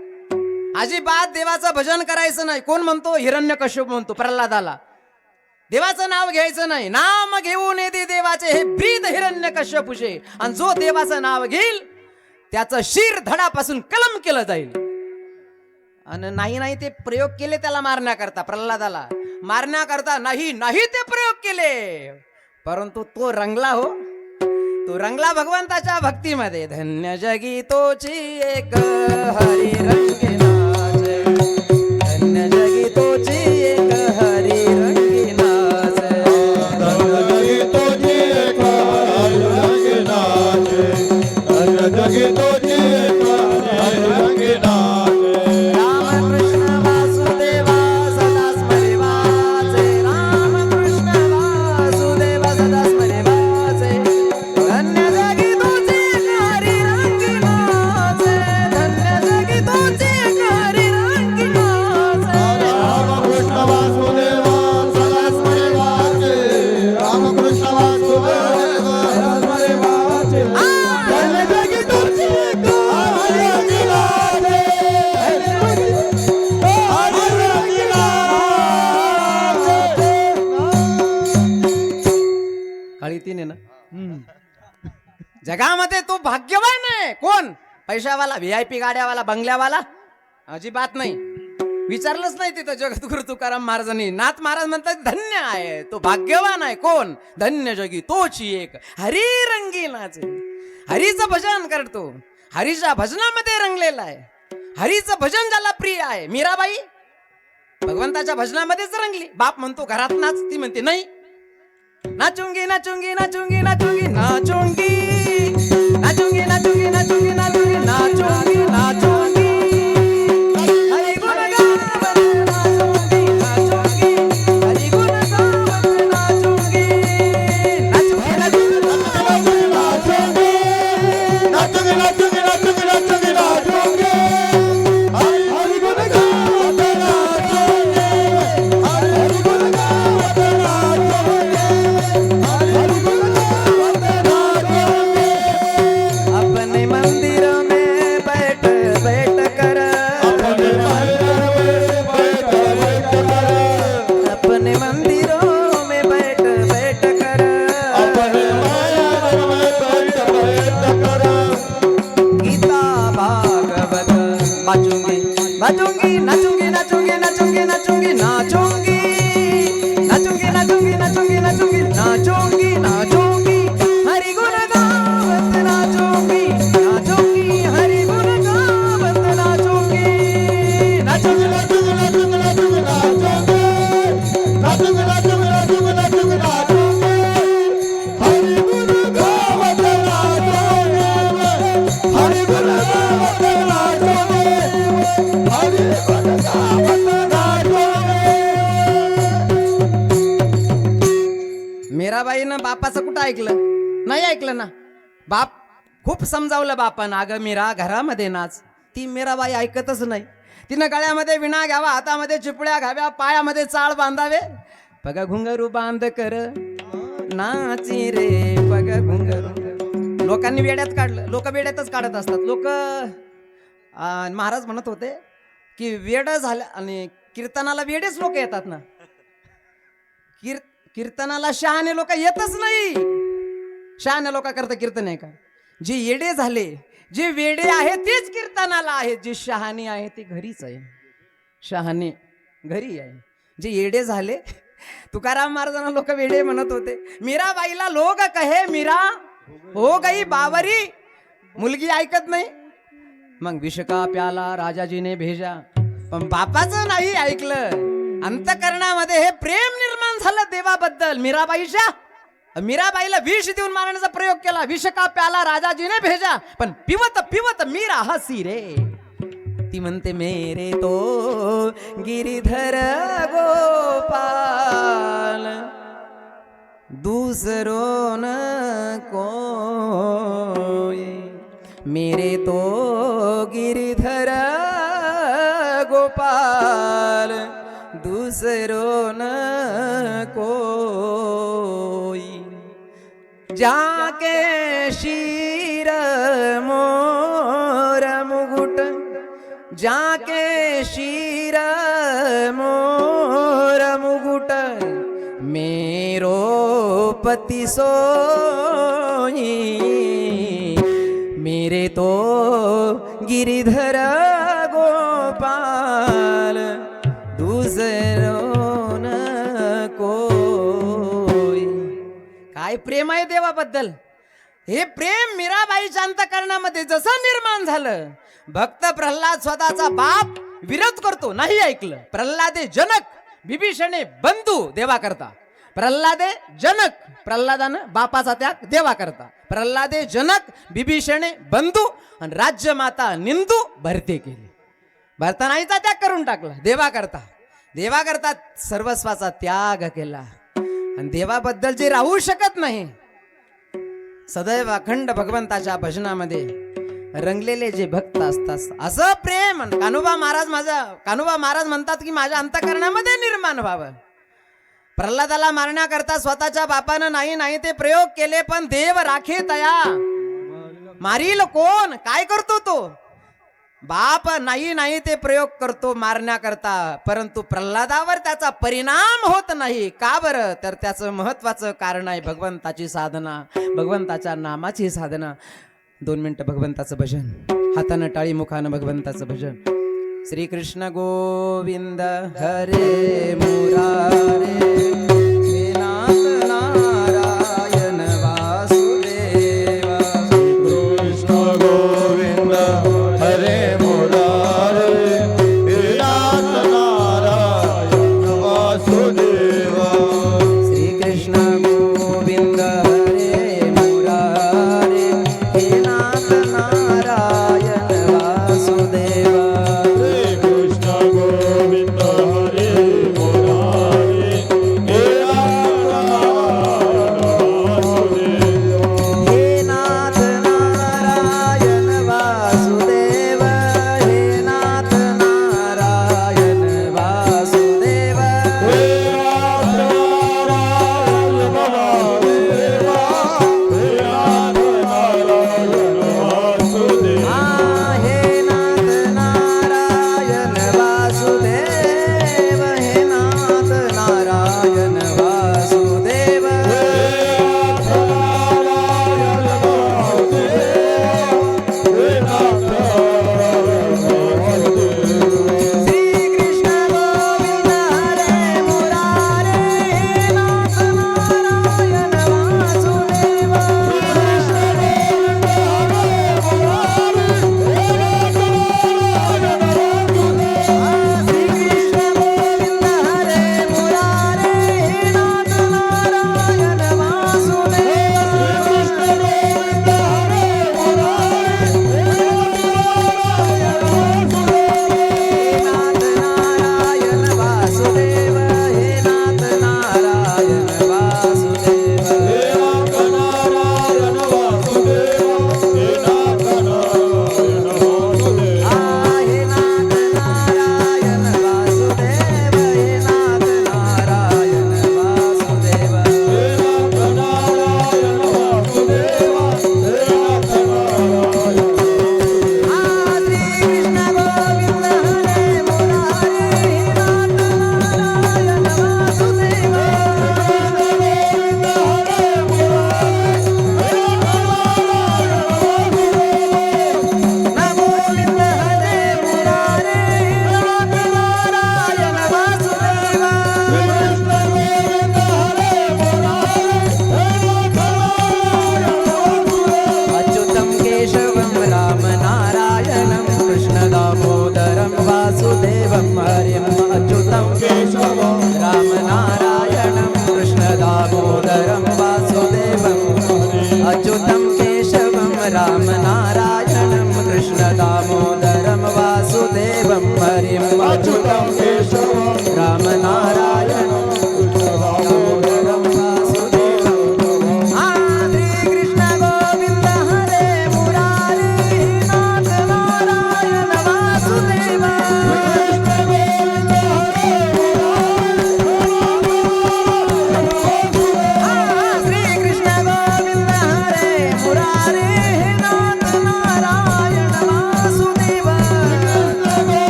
अजिबात देवाचं भजन करायचं नाही. कोण म्हणतो? हिरण्यकश्यप म्हणतो प्रल्हादाला, देवाचं नाव घ्यायचं नाही. नाम घेऊन येदी देवाचे, हे ब्रीद हिरण्यकश्यपूचे. आणि जो देवाचं नाव घेईल त्याचं शिर धडापासून कलम केलं जाईल. आणि नाही ते प्रयोग केले त्याला मारण्याकरता, प्रल्हादाला मारण्याकरता नाही ते प्रयोग केले, परंतु तो रंगला हो, तो रंगला भगवंताच्या भक्तीमध्ये. धन्य जगी तोची एक हरी रंगिनाचे, धन्य जगी तोची एक हरी रंगिनाचे, धन्य जगी तोची एक हरी रंगिनाचे, धन्य जगी तोची एक हरी रंगिनाचे. राम कृष्ण वासुदेवा सदा स्मरे वाचे, राम कृष्ण वासुदेवा सदा स्मरे वाचे. धन्य जगी तोची एक हरी रंगिनाचे, धन्य जगी तोची एक हरी रंगिनाचे. रामकृष्ण वासुदेवा सदा स्मरे वाचे, रामकृष्ण वासुदेवा सदा स्मरे वाचे. धन्य जगी तोची एक हरी रंगिनाचे, हरी रंगिनाचे. काळी तीन आहे ना. जगामध्ये तो भाग्यवान आहे. कोण? पैशावाला, VIP गाड्यावाला, बंगल्यावाला? अजिबात नाही. विचारलंच नाही तिथं जगद्गुरु तुकाराम महाराजांनी. नाथ महाराज म्हणतात धन्य आहे, तो भाग्यवान आहे. कोण? धन्य जगी तोची एक हरी रंगीनाचे. हरीचं भजन करतो, हरीच्या भजनामध्ये रंगलेला आहे. हरीचं भजन ज्याला प्रिय आहे. मीराबाई भगवंताच्या भजनामध्येच रंगली. बाप म्हणतो घरात नाच, ती म्हणते नाही, नाचूंगी नाचूंगी नाचूंगी नाचूंगी नाचूंगी नाचूंगी नाचूंगी नाचूंगी नाचूंगी नाचूंगी नाचूंगी. हरि गुण गावत नाचूंगी नाचूंगी, हरि गुण गावत नाचूंगी नाचूंगी नाचूंगी नाचूंगी नाचूंगी नाचूंगी नाचूंगी नाचूंगी. हरी गुण गावत नाचूंगी, हरी गुण गावत नाचूंगी, हरी गुण गावत नाचूंगी. अपने मंदिर में बैठ बैठ कर, अपने मंदिर में बैठ बैठ कर, अपने मंदिरों में बैठ बैठ कर, अपने मंदिर में बैठ बैठ कर. गीता भागवत बाजूंगी बाजूंगी नाचूंगी नाचूंगी नाचूंगी नाचूंगी नाचूंगी नाचूंगी नाचूंगी नाचूंगी नाचूंगी नाचूंगी नाचूंगी. हरि गुण गावत नाचूंगी नाचूंगी, हरि गुण गावत नाचूंगी नाचूंगी नाचूंगी नाचूंगी नाचूंगी नाचूंगी, नाचूंगी नाचूंगी नाचूंगी नाचूंगी नाचूंगी. हरी गुण गावत नाचूंगी, हरी गुण गावत नाचूंगी, हरी गुण गावत नाचूंगी. मीराबाईनं बापाचं कुठं ऐकलं? नाही ऐकलं ना. बाप खूप समजावलं बापानं, अगं मीरा घरामध्ये नाच. ती मीराबाई ऐकतच नाही. तिनं गळ्यामध्ये विणा घ्यावा, हातामध्ये चिपळ्या घ्याव्या, पायामध्ये चाळ बांधावे. पग घुंगरू बांध कर नाची रे पग घुंगरू. लोकांनी वेड्यात काढलं, लोक वेड्यातच काढत असतात. लोक महाराज म्हणत होते की वेड झालं, आणि कीर्तनाला वेडेच लोक येतात ना. कीर्तनाला शहाणे लोक येतच नाही. शहाणे लोक करता कीर्तन आहे का? जे येडे झाले, जे वेडे आहे तेच कीर्तनाला आहेत. जे शहाणे आहे ते घरीच आहे. शहाणे घरी आहे. जे येडे झाले, तुकाराम महाराजांना लोक वेडे म्हणत होते. मीराबाईला लोग कहे मीरा हो गई बावरी. मुलगी ऐकत नाही, मग विष का प्याला राजाजीने भेजा, पण बापाचं नाही ऐकलं. अंतकरणामध्ये हे प्रेम निर्माण झालं देवाबद्दल. मीराबाईला विष देऊन मारण्याचा प्रयोग केला. विष का प्याला राजाजीने भेजा, पण पिवत पिवत मीरा हसी रे. ती म्हणते मेरे तो गिरिधर गोपाल दूसरो न कोई, मेरे तो गिरिधर गोपाल दूसरो न कोई. जाके शीर मोर मुकुट, जाके शीर मोर मुकुट, मेरो पति सोई, मेरे तो गिरिधर गोपाल दूसरो न कोई. काय प्रेम आहे देवाबद्दल. हे प्रेम मीराबाईच्या अंतकरणामध्ये जसं निर्माण झालं, भक्त प्रल्हाद स्वतःचा बाप विरोध करतो, नाही ऐकलं. प्रल्हादे जनक विभीषणे बंधू देवा करता. प्रल्हादे जनक, प्रल्हादानं बापाचा त्याग देवा करता. प्रल्हादे जनक विभीषणे बंधू आणि राज्यमाता निंदू भरते केली. भरतानाईचा त्याग करून टाकला देवा करता. देवा करता सर्वस्वाचा त्याग केला. आणि देवाबद्दल जे राहू शकत नाही, सदैव अखंड भगवंताच्या भजनामध्ये रंगलेले जे भक्त असतात, असं प्रेम कान्होबा महाराज म्हणतात की माझ्या अंतकरणामध्ये निर्माण व्हावं. प्रल्हादाला मारण्याकरता स्वतःच्या बापानं नाही ते प्रयोग केले, पण देव राखे तया. मारील कोण, काय करतो तो बाप, नाही ते प्रयोग करतो मारण्याकरता, परंतु प्रल्हादावर त्याचा परिणाम होत नाही. का बरं, तर त्याचं महत्वाचं कारण आहे भगवंताची साधना, भगवंताच्या नामाची साधना. 2 मिनिटं भगवंताचं भजन, हातानं टाळी मुखानं भगवंताचं भजन. श्री कृष्ण गोविंद हरे मुरारे, हे नाथ नारायण वासुदेव. कृष्ण गोविंद हरे मुरारे, हे नाथ नारायण वासुदेव. श्री कृष्ण गोविंद हरे मुरारे, हे नाथ नारायण वासुदेव. कृष्ण गोविंद हरे मुरारे, हे नाथ नारायण वासुदेव. हे नाथ नारायण वासुदेव, हे नाथ नारायण वासुदेव. हे नाथ नारायण वासुदेव, हे नाथ नारायण वासुदेव. श्री कृष्ण गोविंद हरे मुरारे, हे नाथ नारायण वासुदेव. श्री कृष्ण गोविंद हरे मुरारे, हे नाथ नारायण वासुदेव.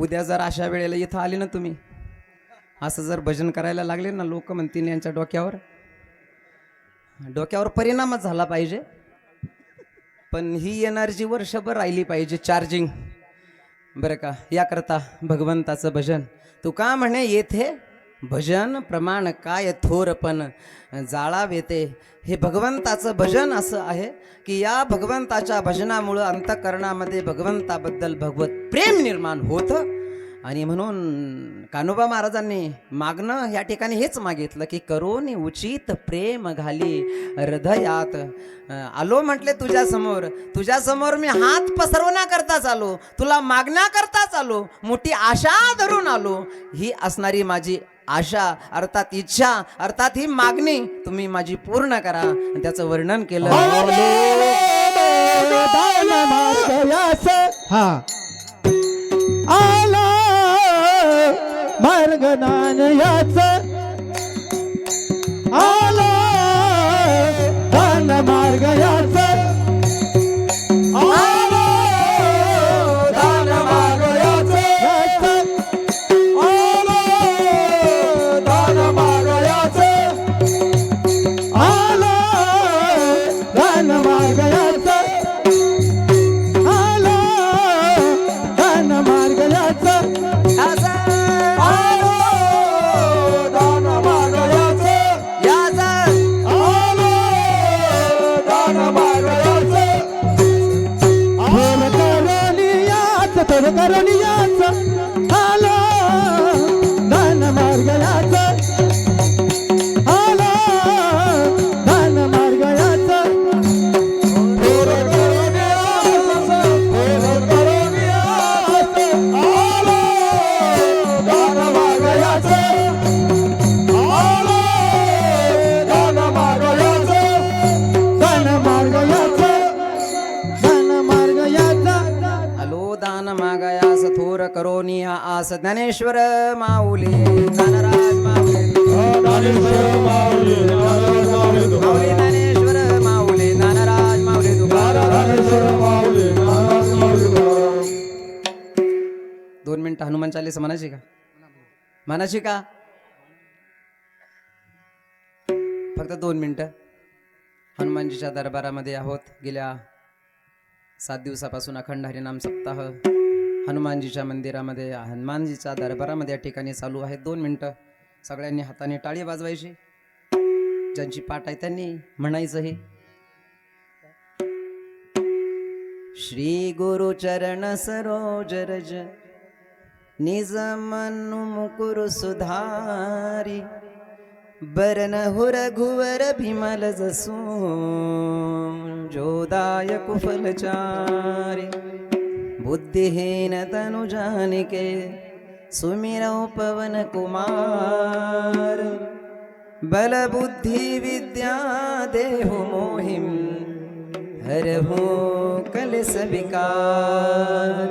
उद्या जर अशा वेळेला इथं आले ना तुम्ही, असं जर भजन करायला लागले ना, लोक म्हणतील यांच्या डोक्यावर परिणामच झाला पाहिजे, पण ही एनर्जी वर्षभर राहिली पाहिजे चार्जिंग, बरं का. याकरता भगवंताचं भजन तू का म्हणे येथे भजन प्रमाण काय थोरपण जाळावेते. हे भगवंताचं भजन असं आहे की या भगवंताच्या भजनामुळं अंतःकरणामध्ये भगवंताबद्दल भगवत प्रेम निर्माण होतं. आणि म्हणून कान्होबा महाराजांनी मागणं या ठिकाणी हेच मागितलं की करोनी उचित प्रेम घाली हृदयात. आलो म्हटले तुझ्यासमोर मी हात पसरवण्याकरताच आलो, तुला मागण्याकरताच आलो, मोठी आशा धरून आलो. ही असणारी माझी आशा अर्थात इच्छा अर्थात ही मागणी तुम्ही माझी पूर्ण करा. आणि त्याचं वर्णन केलं. हा आला मार्ग ज्ञानयाच, आला दान मार्ग याच, आला दान मार्ग याच, आला दान मार्ग याच, आला दान मार्ग याच, आला दान मार्ग याच, करुणियाच, आला दान मार्ग याच, आला दान मार्ग याच, आला दान मार्ग याच, आला दान मार्ग याच, दान मार्ग याच, दान मार्ग याच. आलो दान मागायास थोर करोनिया आस. ज्ञानेश्वर माऊली ज्ञानराज माऊली, ज्ञानेश्वर माऊली ज्ञानराज माऊली, दोन मिनिटं हनुमान चालीसा म्हणायची का फक्त 2 मिनिटं. हनुमानजीच्या दरबारामध्ये आहोत. गेल्या 7 दिवसापासून अखंड हरिनाम सप्ताह हनुमानजीच्या मंदिरामध्ये हनुमानजीच्या दरबारामध्ये या ठिकाणी चालू आहे. 2 मिनिटं सगळ्यांनी हाताने टाळी वाजवायची. ज्यांची पाठ आहे त्यांनी म्हणायचं हे. श्री गुरु चरण सरोज रज निज मनु मुकुर सुधारी, बरन हुर घुवर भीमल जसू जोदाय कुफलचारी. बुद्धिहीन तनु जानिके सुमिरौ पवन कुमार, बल बुद्धि विद्या देहु मोहिम हरहु कलेस विकार.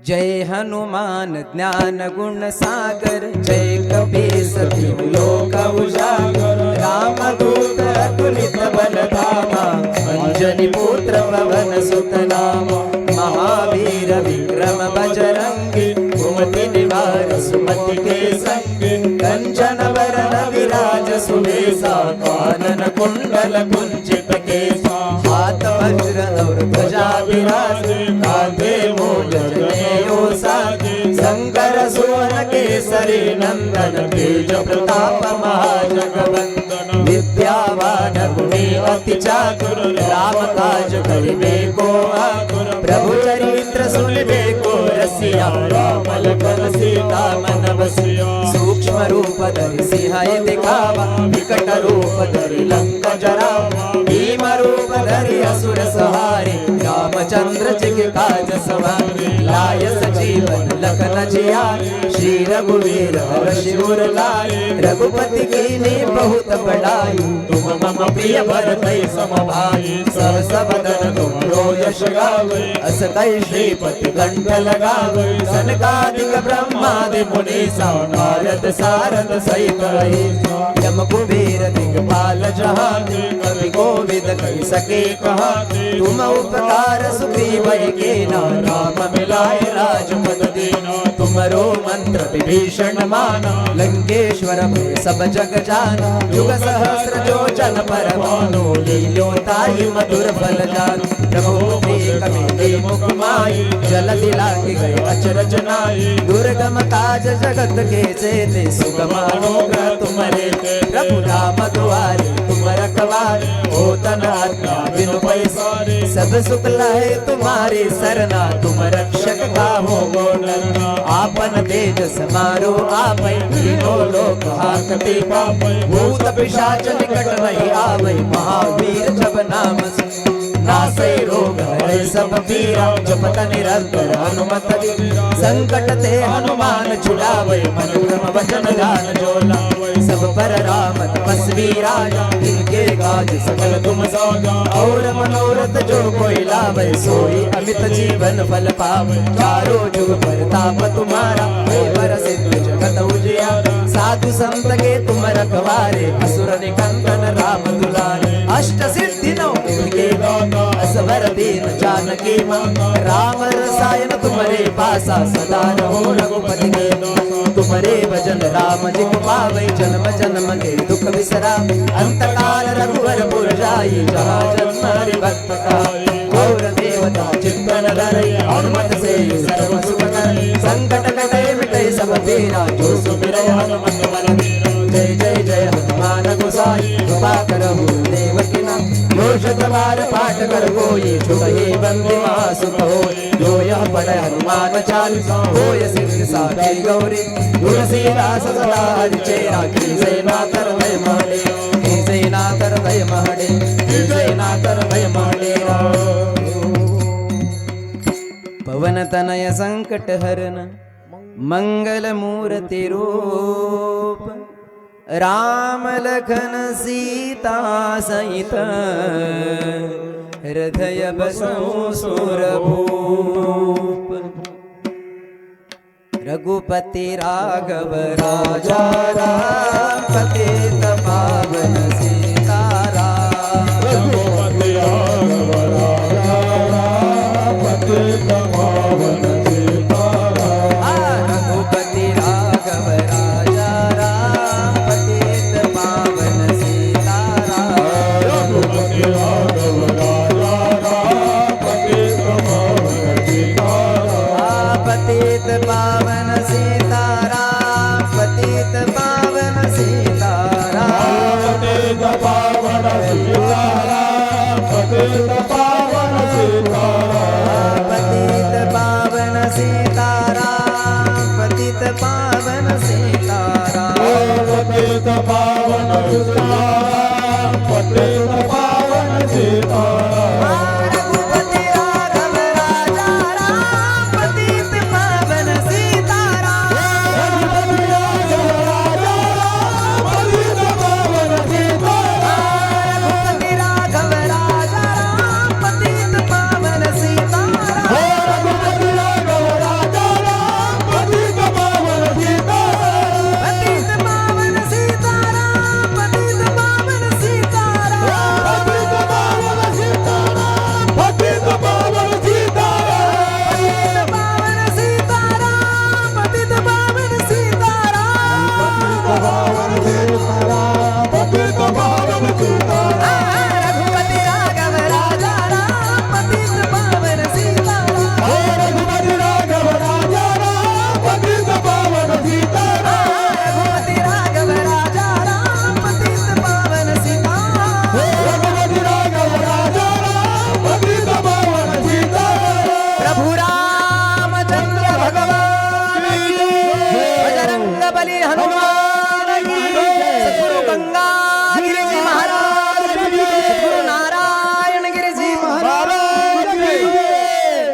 जय हनुमान ज्ञान गुण सागर, जय कपीस तिहु लोक उजागर. रामदूत अतुलित बल धामा, अंजनी पुत्र पवन सुत नामा. महावीर विक्रम बजरंगी, कुमति निवार सुमति के संगी. कंचन वरन विराज सुबेसा, कानन कुंडल कुंचित केसा. हाथ वज्र और ध्वजा विराजे, कांधे मूल जनेऊ साजे. शंकर सुवन केसरी नंदन, तेज प्रताप महाजगवंदन. विद्यावान गुणी अति चातुर, राम काज करिबे को आतुर. प्रभु चरित्र सुनिबे को रसिया, राम लखन सीता मन बसिया. सूक्ष्म रूप धरि सिंहाय दिखावा, विकट रूप धरि लंका जरावा. भीम रूप धरि असुर सहारे, रामचंद्र जी के काज सवारे. लाय सजीवन लखन जियारे, श्री रघुवीर हर्षि उर लाए. रघुपति कीन्ही बहुत बड़ाई, तुम मम प्रिय भरतहि सम भाई. सहस बदन तुमरो यश गावे, अस कहि श्रीपति कंठ लगावे. सनकादिक ब्रह्मादि मुनीसा, नारद सारद सहित अहिसा. यम कुबेर दिगपाल जहाते, कवि कोविद कहि सके कहाते. तुम उपकार सुग्रीव केला राम मिलाए राजपद दीना तुमरो मंत्र विभीषण माना लंकेश्वर में सब जग जाना युग सहस्र जो जन पर भानो लीलो ताई मधुर फल जान प्रभु कमेली मुख माई जल दिलांगे गए अचरज नाई दुर्गम काज जगत के जेते सुगम अनुग्रह तुम्हारे प्रभु राम दुआरे तुम रखवारे हो तन आज्ञा बिनु पैसारे सब सुख लाए तुम्हारे सरना तुम रक्षक का हो डरना आपन तेज समारो आपै तीनों लोक हाकते पापै भूत पिशाच निकट नहीं आवै महावीर जब नाम नासै रोग हरै सब पीरा जपत निरंतर हनुमत वीरा संकट ते हनुमान छुड़ावै मन क्रम वचन ध्यान जो लावै सब पर राम तपस्वी राजा जिनके काज सकल तुम साजा और मनोरथ जो कोई लावै सोई अमित जीवन फल पावै चारों जुग परताप तुम्हारा हे वर सिद्ध जगत उजियारा साधु संत के तुम रखवारे असुर निकंदन राम दुलारे अष्ट सिद्धि नौ के दाता असवर दीन जानकी माता राम रसायन तुम्हारे पासा सदा रहो रघुपति के तुम्हारे भजन राम जी को पावै जन्म जन्म के दुख बिसरा अंत काल रघुवर पुर जाई जहाँ जन्म हरि भक्त का और देवता चिंतन धरई हनुमत से सर्व सुख करई संकट कटे मिटे सब पीरा जो सुमिरै हनुमत बल बीरा जय जय जय हनुमान गोसाई कृपा करहु देव की नाम घोषित बार पाठ कर कोई छुपहि बंदी मासुक होय जो यह पढ़े हनुमान चालीसा होय सिद्धि साखी गौरी तुलसीदास सदा हरिचेरा की सेना कर भय महडे की सेना कर भय महडे की सेना कर भय महडे पवन तनय संकट हरन मंगल मूर्ति रूप राम लखन सीता सहित हृदय बसौ सुरभूप रघुपति राघव राजा राम पतित पावन सीताराम रघुपति राघव राजा राम पतित पावन सीताराम रघुपति राघव राजा राम पतित पावन सीताराम रघुपति राघव राजा राम पतित पावन सीताराम पतित पावन सीताराम पतित पावन सीताराम पतित पावन सीताराम पतित पावन सीताराम पतित पावन सीताराम पतित पावन सीताराम पतित पावन सीताराम पतित पावन सीताराम रघुपति राघव राजा राम पतित पावन सीताराम रघुपति राघव राजा राम पतित पावन सीताराम रघुपति राघव राजा राम पतित पावन सीताराम रघुपति राघव राजा राम पतित पावन सीताराम पतित पावन सीताराम पतित पावन सीताराम पतित पावन सीताराम पतित पावन सीताराम पतित पावन सीताराम पतित पावन सीताराम रघुपति राघव राजा राम पतित पावन सीताराम रघुपति राघव राजा राम पतित पावन सीताराम रघुपति राघव राजा राम पतित पावन सीताराम रघुपति राघव राजा राम पतित पावन सीताराम प्रभु रामचंद्र भगवान की बजरंग बली हनुमान की सद्गुरु गंगा गिरी जी महाराज की सद्गुरु नारायण गिरी जी महाराज की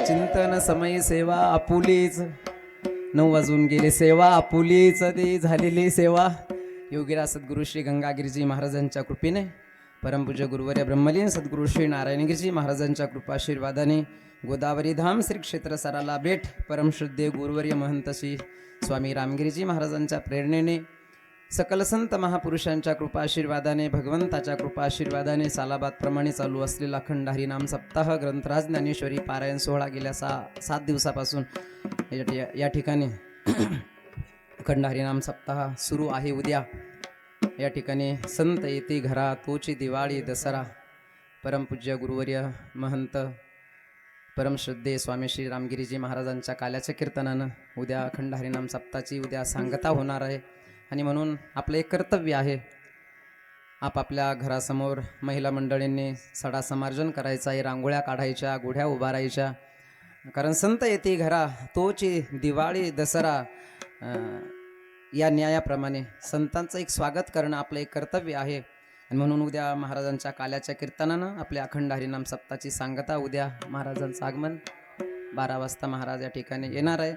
चिंतन समय सेवा आपुलीच 9 वाजून गेले सेवा आपुलीच ती झालेली सेवा योगीराज सद्गुरु श्री गंगागिरीजी महाराजांच्या कृपेने परमपूज्य गुरुवर्य ब्रह्मलीन सद्गुरु श्री नारायणगिरीजी महाराजांच्या कृपाशीर्वादाने गोदावरी धाम श्री क्षेत्र सराला भेट परमश्रद्धेय गुरुवर्य महंत श्री स्वामी रामगिरीजी महाराजांच्या प्रेरणेने सकल संत महापुरुषांच्या कृपा आशीर्वादाने भगवंताच्या कृपा आशीर्वादाने सालाबादप्रमाणे चालू असलेला अखंड हरिनाम सप्ताह ग्रंथराज ज्ञानेश्वरी पारायण सोहळा गेल्या 7 दिवसापासून या ठिकाणी अखंड हरिनाम सप्ताह सुरू आहे. उद्या या ठिकाणी संत येते घरा तोची दिवाळी दसरा परमपूज्य गुरुवर्य महंत परमश्रद्धेय स्वामी श्री रामगिरीजी महाराजांच्या काल्याच्या कीर्तनानं उद्या अखंड हरिनाम सप्ताहाची उद्या सांगता होणार आहे. आणि म्हणून आपलं एक कर्तव्य आहे, आपापल्या घरासमोर महिला मंडळींनी सडा समार्जन करायचं आहे, रांगोळ्या काढायच्या, गुढ्या उभारायच्या. कारण संत येते घरा तोची दिवाळी दसरा या न्यायाप्रमाणे संतांचं एक स्वागत करणं आपलं एक कर्तव्य आहे. आणि म्हणून उद्या महाराजांच्या काल्याच्या कीर्तनानं आपल्या अखंड हरिनाम सप्ताहाची सांगता. उद्या महाराजांचं आगमन 12 वाजता महाराज या ठिकाणी येणार आहे.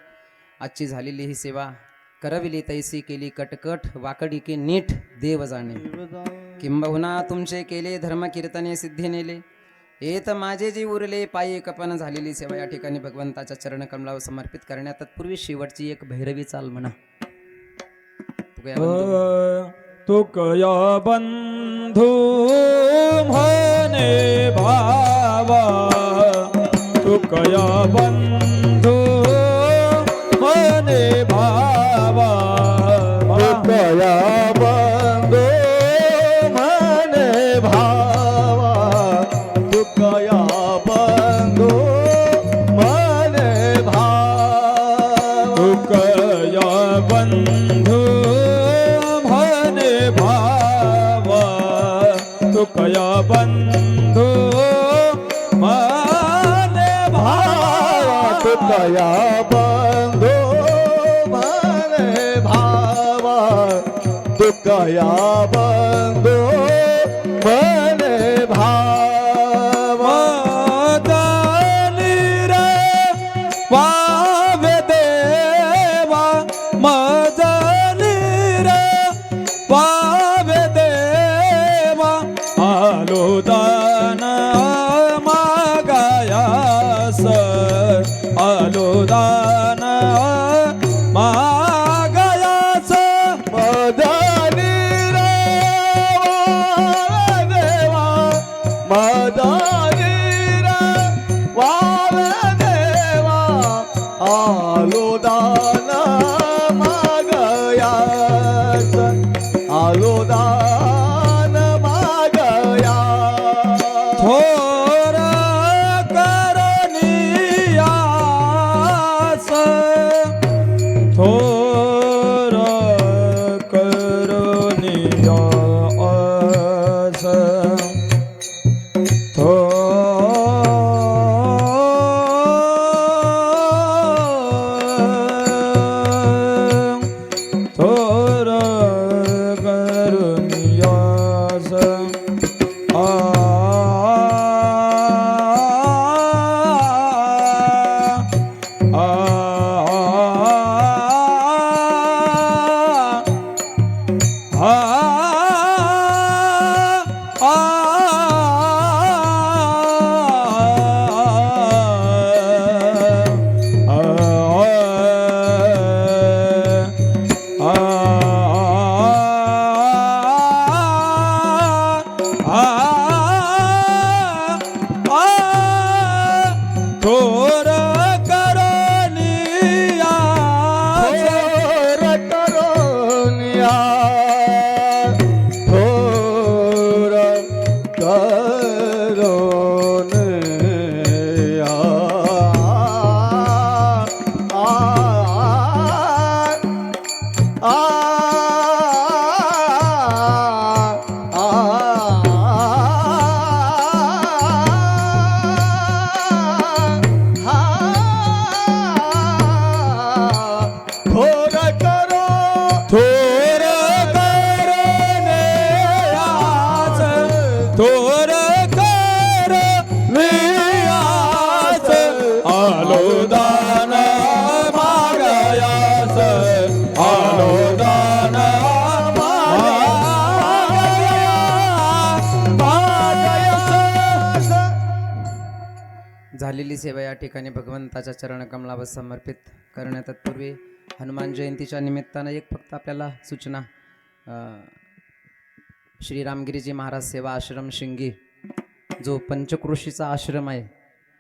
आजची झालेली ही सेवा करविली तैसी केली कटकट वाकडी की नीट देव जाणे, किंबहुना तुमचे केले धर्म कीर्तने सिद्धी नेले, येत माझे जी उरले पायी कपन. झालेली सेवा या ठिकाणी भगवंताच्या चरणकमलावर समर्पित करण्यात तत्पूर्वी शेवटची एक भैरवी चाल म्हणा. तुकया बंधू म्हणे भावा, तुकया बंधू म्हणे भावा, तुकया बंधू म्हणे भावा, तुकया बंधू म्हणे भावा, तुकया बंधू म्हणे भावा, तुकया बंधू म्हणे भावा, तुकया बंधू म्हणे भावा, तुकया बंधू म्हणे भावा. मदनी रे वावे देवा, मदनी रे वावे देवा, आलो दान मागायास, आलो दान मागायास. मदनी रे वावे देवा, मदनी रे वावे देवा, आलो दान मागयास, आलो दान मागयास. थोर करनियास, थोर करनियास, थोर करनियास. थोर करनियास, थोर करोनिया, थोर करो, थोर करनियास, थोर करनियास, आलो दान मागायास, आलो दान मागायास. झालेली सेवा या ठिकाणी भगवंताच्या चरणकमलावर समर्पित करण्यात तत्पूर्वी हनुमान जयंतीच्या निमित्तानं एक फक्त आपल्याला सूचना. श्री रामगिरीजी महाराज सेवा आश्रम शिंगी जो पंचक्रोशीचा आश्रम आहे,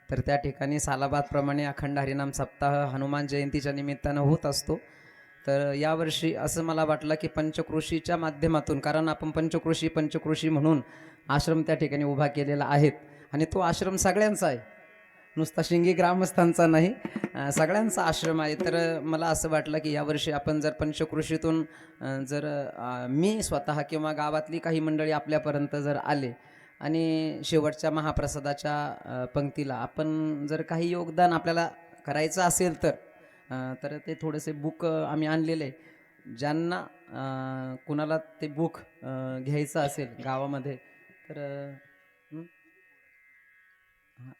तर त्या ठिकाणी सालाबादप्रमाणे अखंड हरिनाम सप्ताह हनुमान जयंतीच्या निमित्तानं होत असतो. तर यावर्षी असं मला वाटलं की पंचक्रोशीच्या माध्यमातून, कारण आपण पंचक्रोशी म्हणून आश्रम त्या ठिकाणी उभा केलेला आहे आणि तो आश्रम सगळ्यांचा आहे, नुसता शिंगी ग्रामस्थांचा नाही, सगळ्यांचा आश्रम आहे. तर मला असं वाटलं की यावर्षी आपण जर पंचक्रोशीतून जर मी स्वतः किंवा गावातली काही मंडळी आपल्यापर्यंत जर आले आणि शेवटच्या महाप्रसादाच्या पंक्तीला आपण जर काही योगदान आपल्याला करायचं असेल तर ते थोडेसे बुक आम्ही आणलेले आहे. ज्यांना कुणाला ते बुक घ्यायचं असेल गावामध्ये तर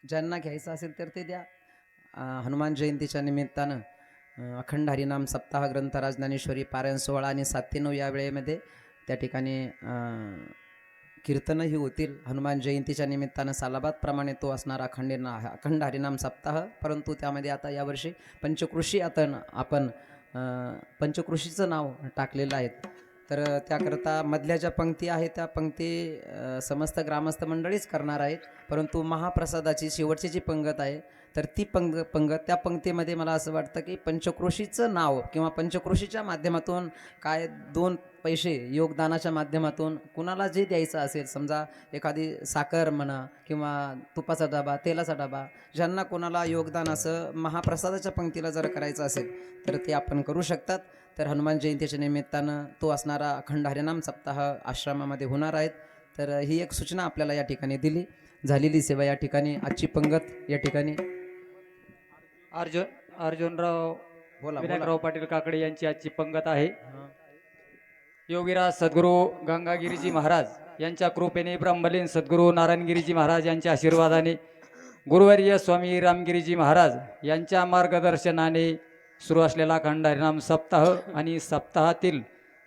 ज्यांना घ्यायचं असेल तर ते द्या. हनुमान जयंतीच्या निमित्तानं अखंड हरिनाम सप्ताह ग्रंथराज ज्ञानेश्वरी पारायण सोहळा आणि 7 ते 9 या वेळेमध्ये त्या ठिकाणी कीर्तनही होतील. हनुमान जयंतीच्या निमित्तानं सालाबादप्रमाणे तो असणारा अखंड हरिनाम सप्ताह, परंतु त्यामध्ये आता यावर्षी पंचक्रोशी आपण पंचक्रोशीचं नाव टाकलेलं आहे. तर त्याकरता मधल्या ज्या पंक्ती आहेत त्या पंक्ती समस्त ग्रामस्थ मंडळीच करणार आहेत, परंतु महाप्रसादाची शेवटची जी पंगत आहे तर ती पंगत त्या पंक्तीमध्ये मला असं वाटतं की पंचक्रोशीचं नाव किंवा पंचक्रोशीच्या माध्यमातून काय 2 पैसे योगदानाच्या माध्यमातून कुणाला जे द्यायचं असेल, समजा एखादी साखर म्हणा किंवा तुपाचा डबा, तेलाचा डबा, ज्यांना कोणाला योगदान असं महाप्रसादाच्या पंक्तीला जर करायचं असेल तर ते आपण करू शकतात. तर हनुमान जयंतीच्या निमित्तानं तो असणारा अखंड हरिनाम सप्ताह आश्रमामध्ये होणार आहेत. तर ही एक सूचना आपल्याला या ठिकाणी दिली. झालेली सेवा या ठिकाणी, आजची पंगत या ठिकाणी अर्जुनराव बोला विनायकराव पाटील काकडे यांची आजची पंगत आहे. योगीराज सद्गुरू गंगागिरीजी महाराज यांच्या कृपेने, ब्रह्मलीन सद्गुरू नारायणगिरीजी महाराज यांच्या आशीर्वादाने, गुरुवर्य स्वामी रामगिरीजी महाराज यांच्या मार्गदर्शनाने सुरू असलेला अखंड हरिनाम सप्ताह आणि सप्ताहातील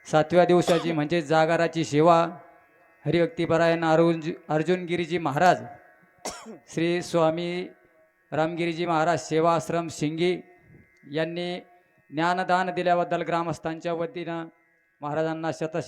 7व्या दिवसाची म्हणजे जागराची सेवा हरिभक्तीपरायण अर्जुनगिरीजी महाराज, श्री स्वामी रामगिरीजी महाराज सेवा आश्रम शिंगी यांनी ज्ञानदान दिल्याबद्दल ग्रामस्थांच्या वतीनं महाराजांना शतश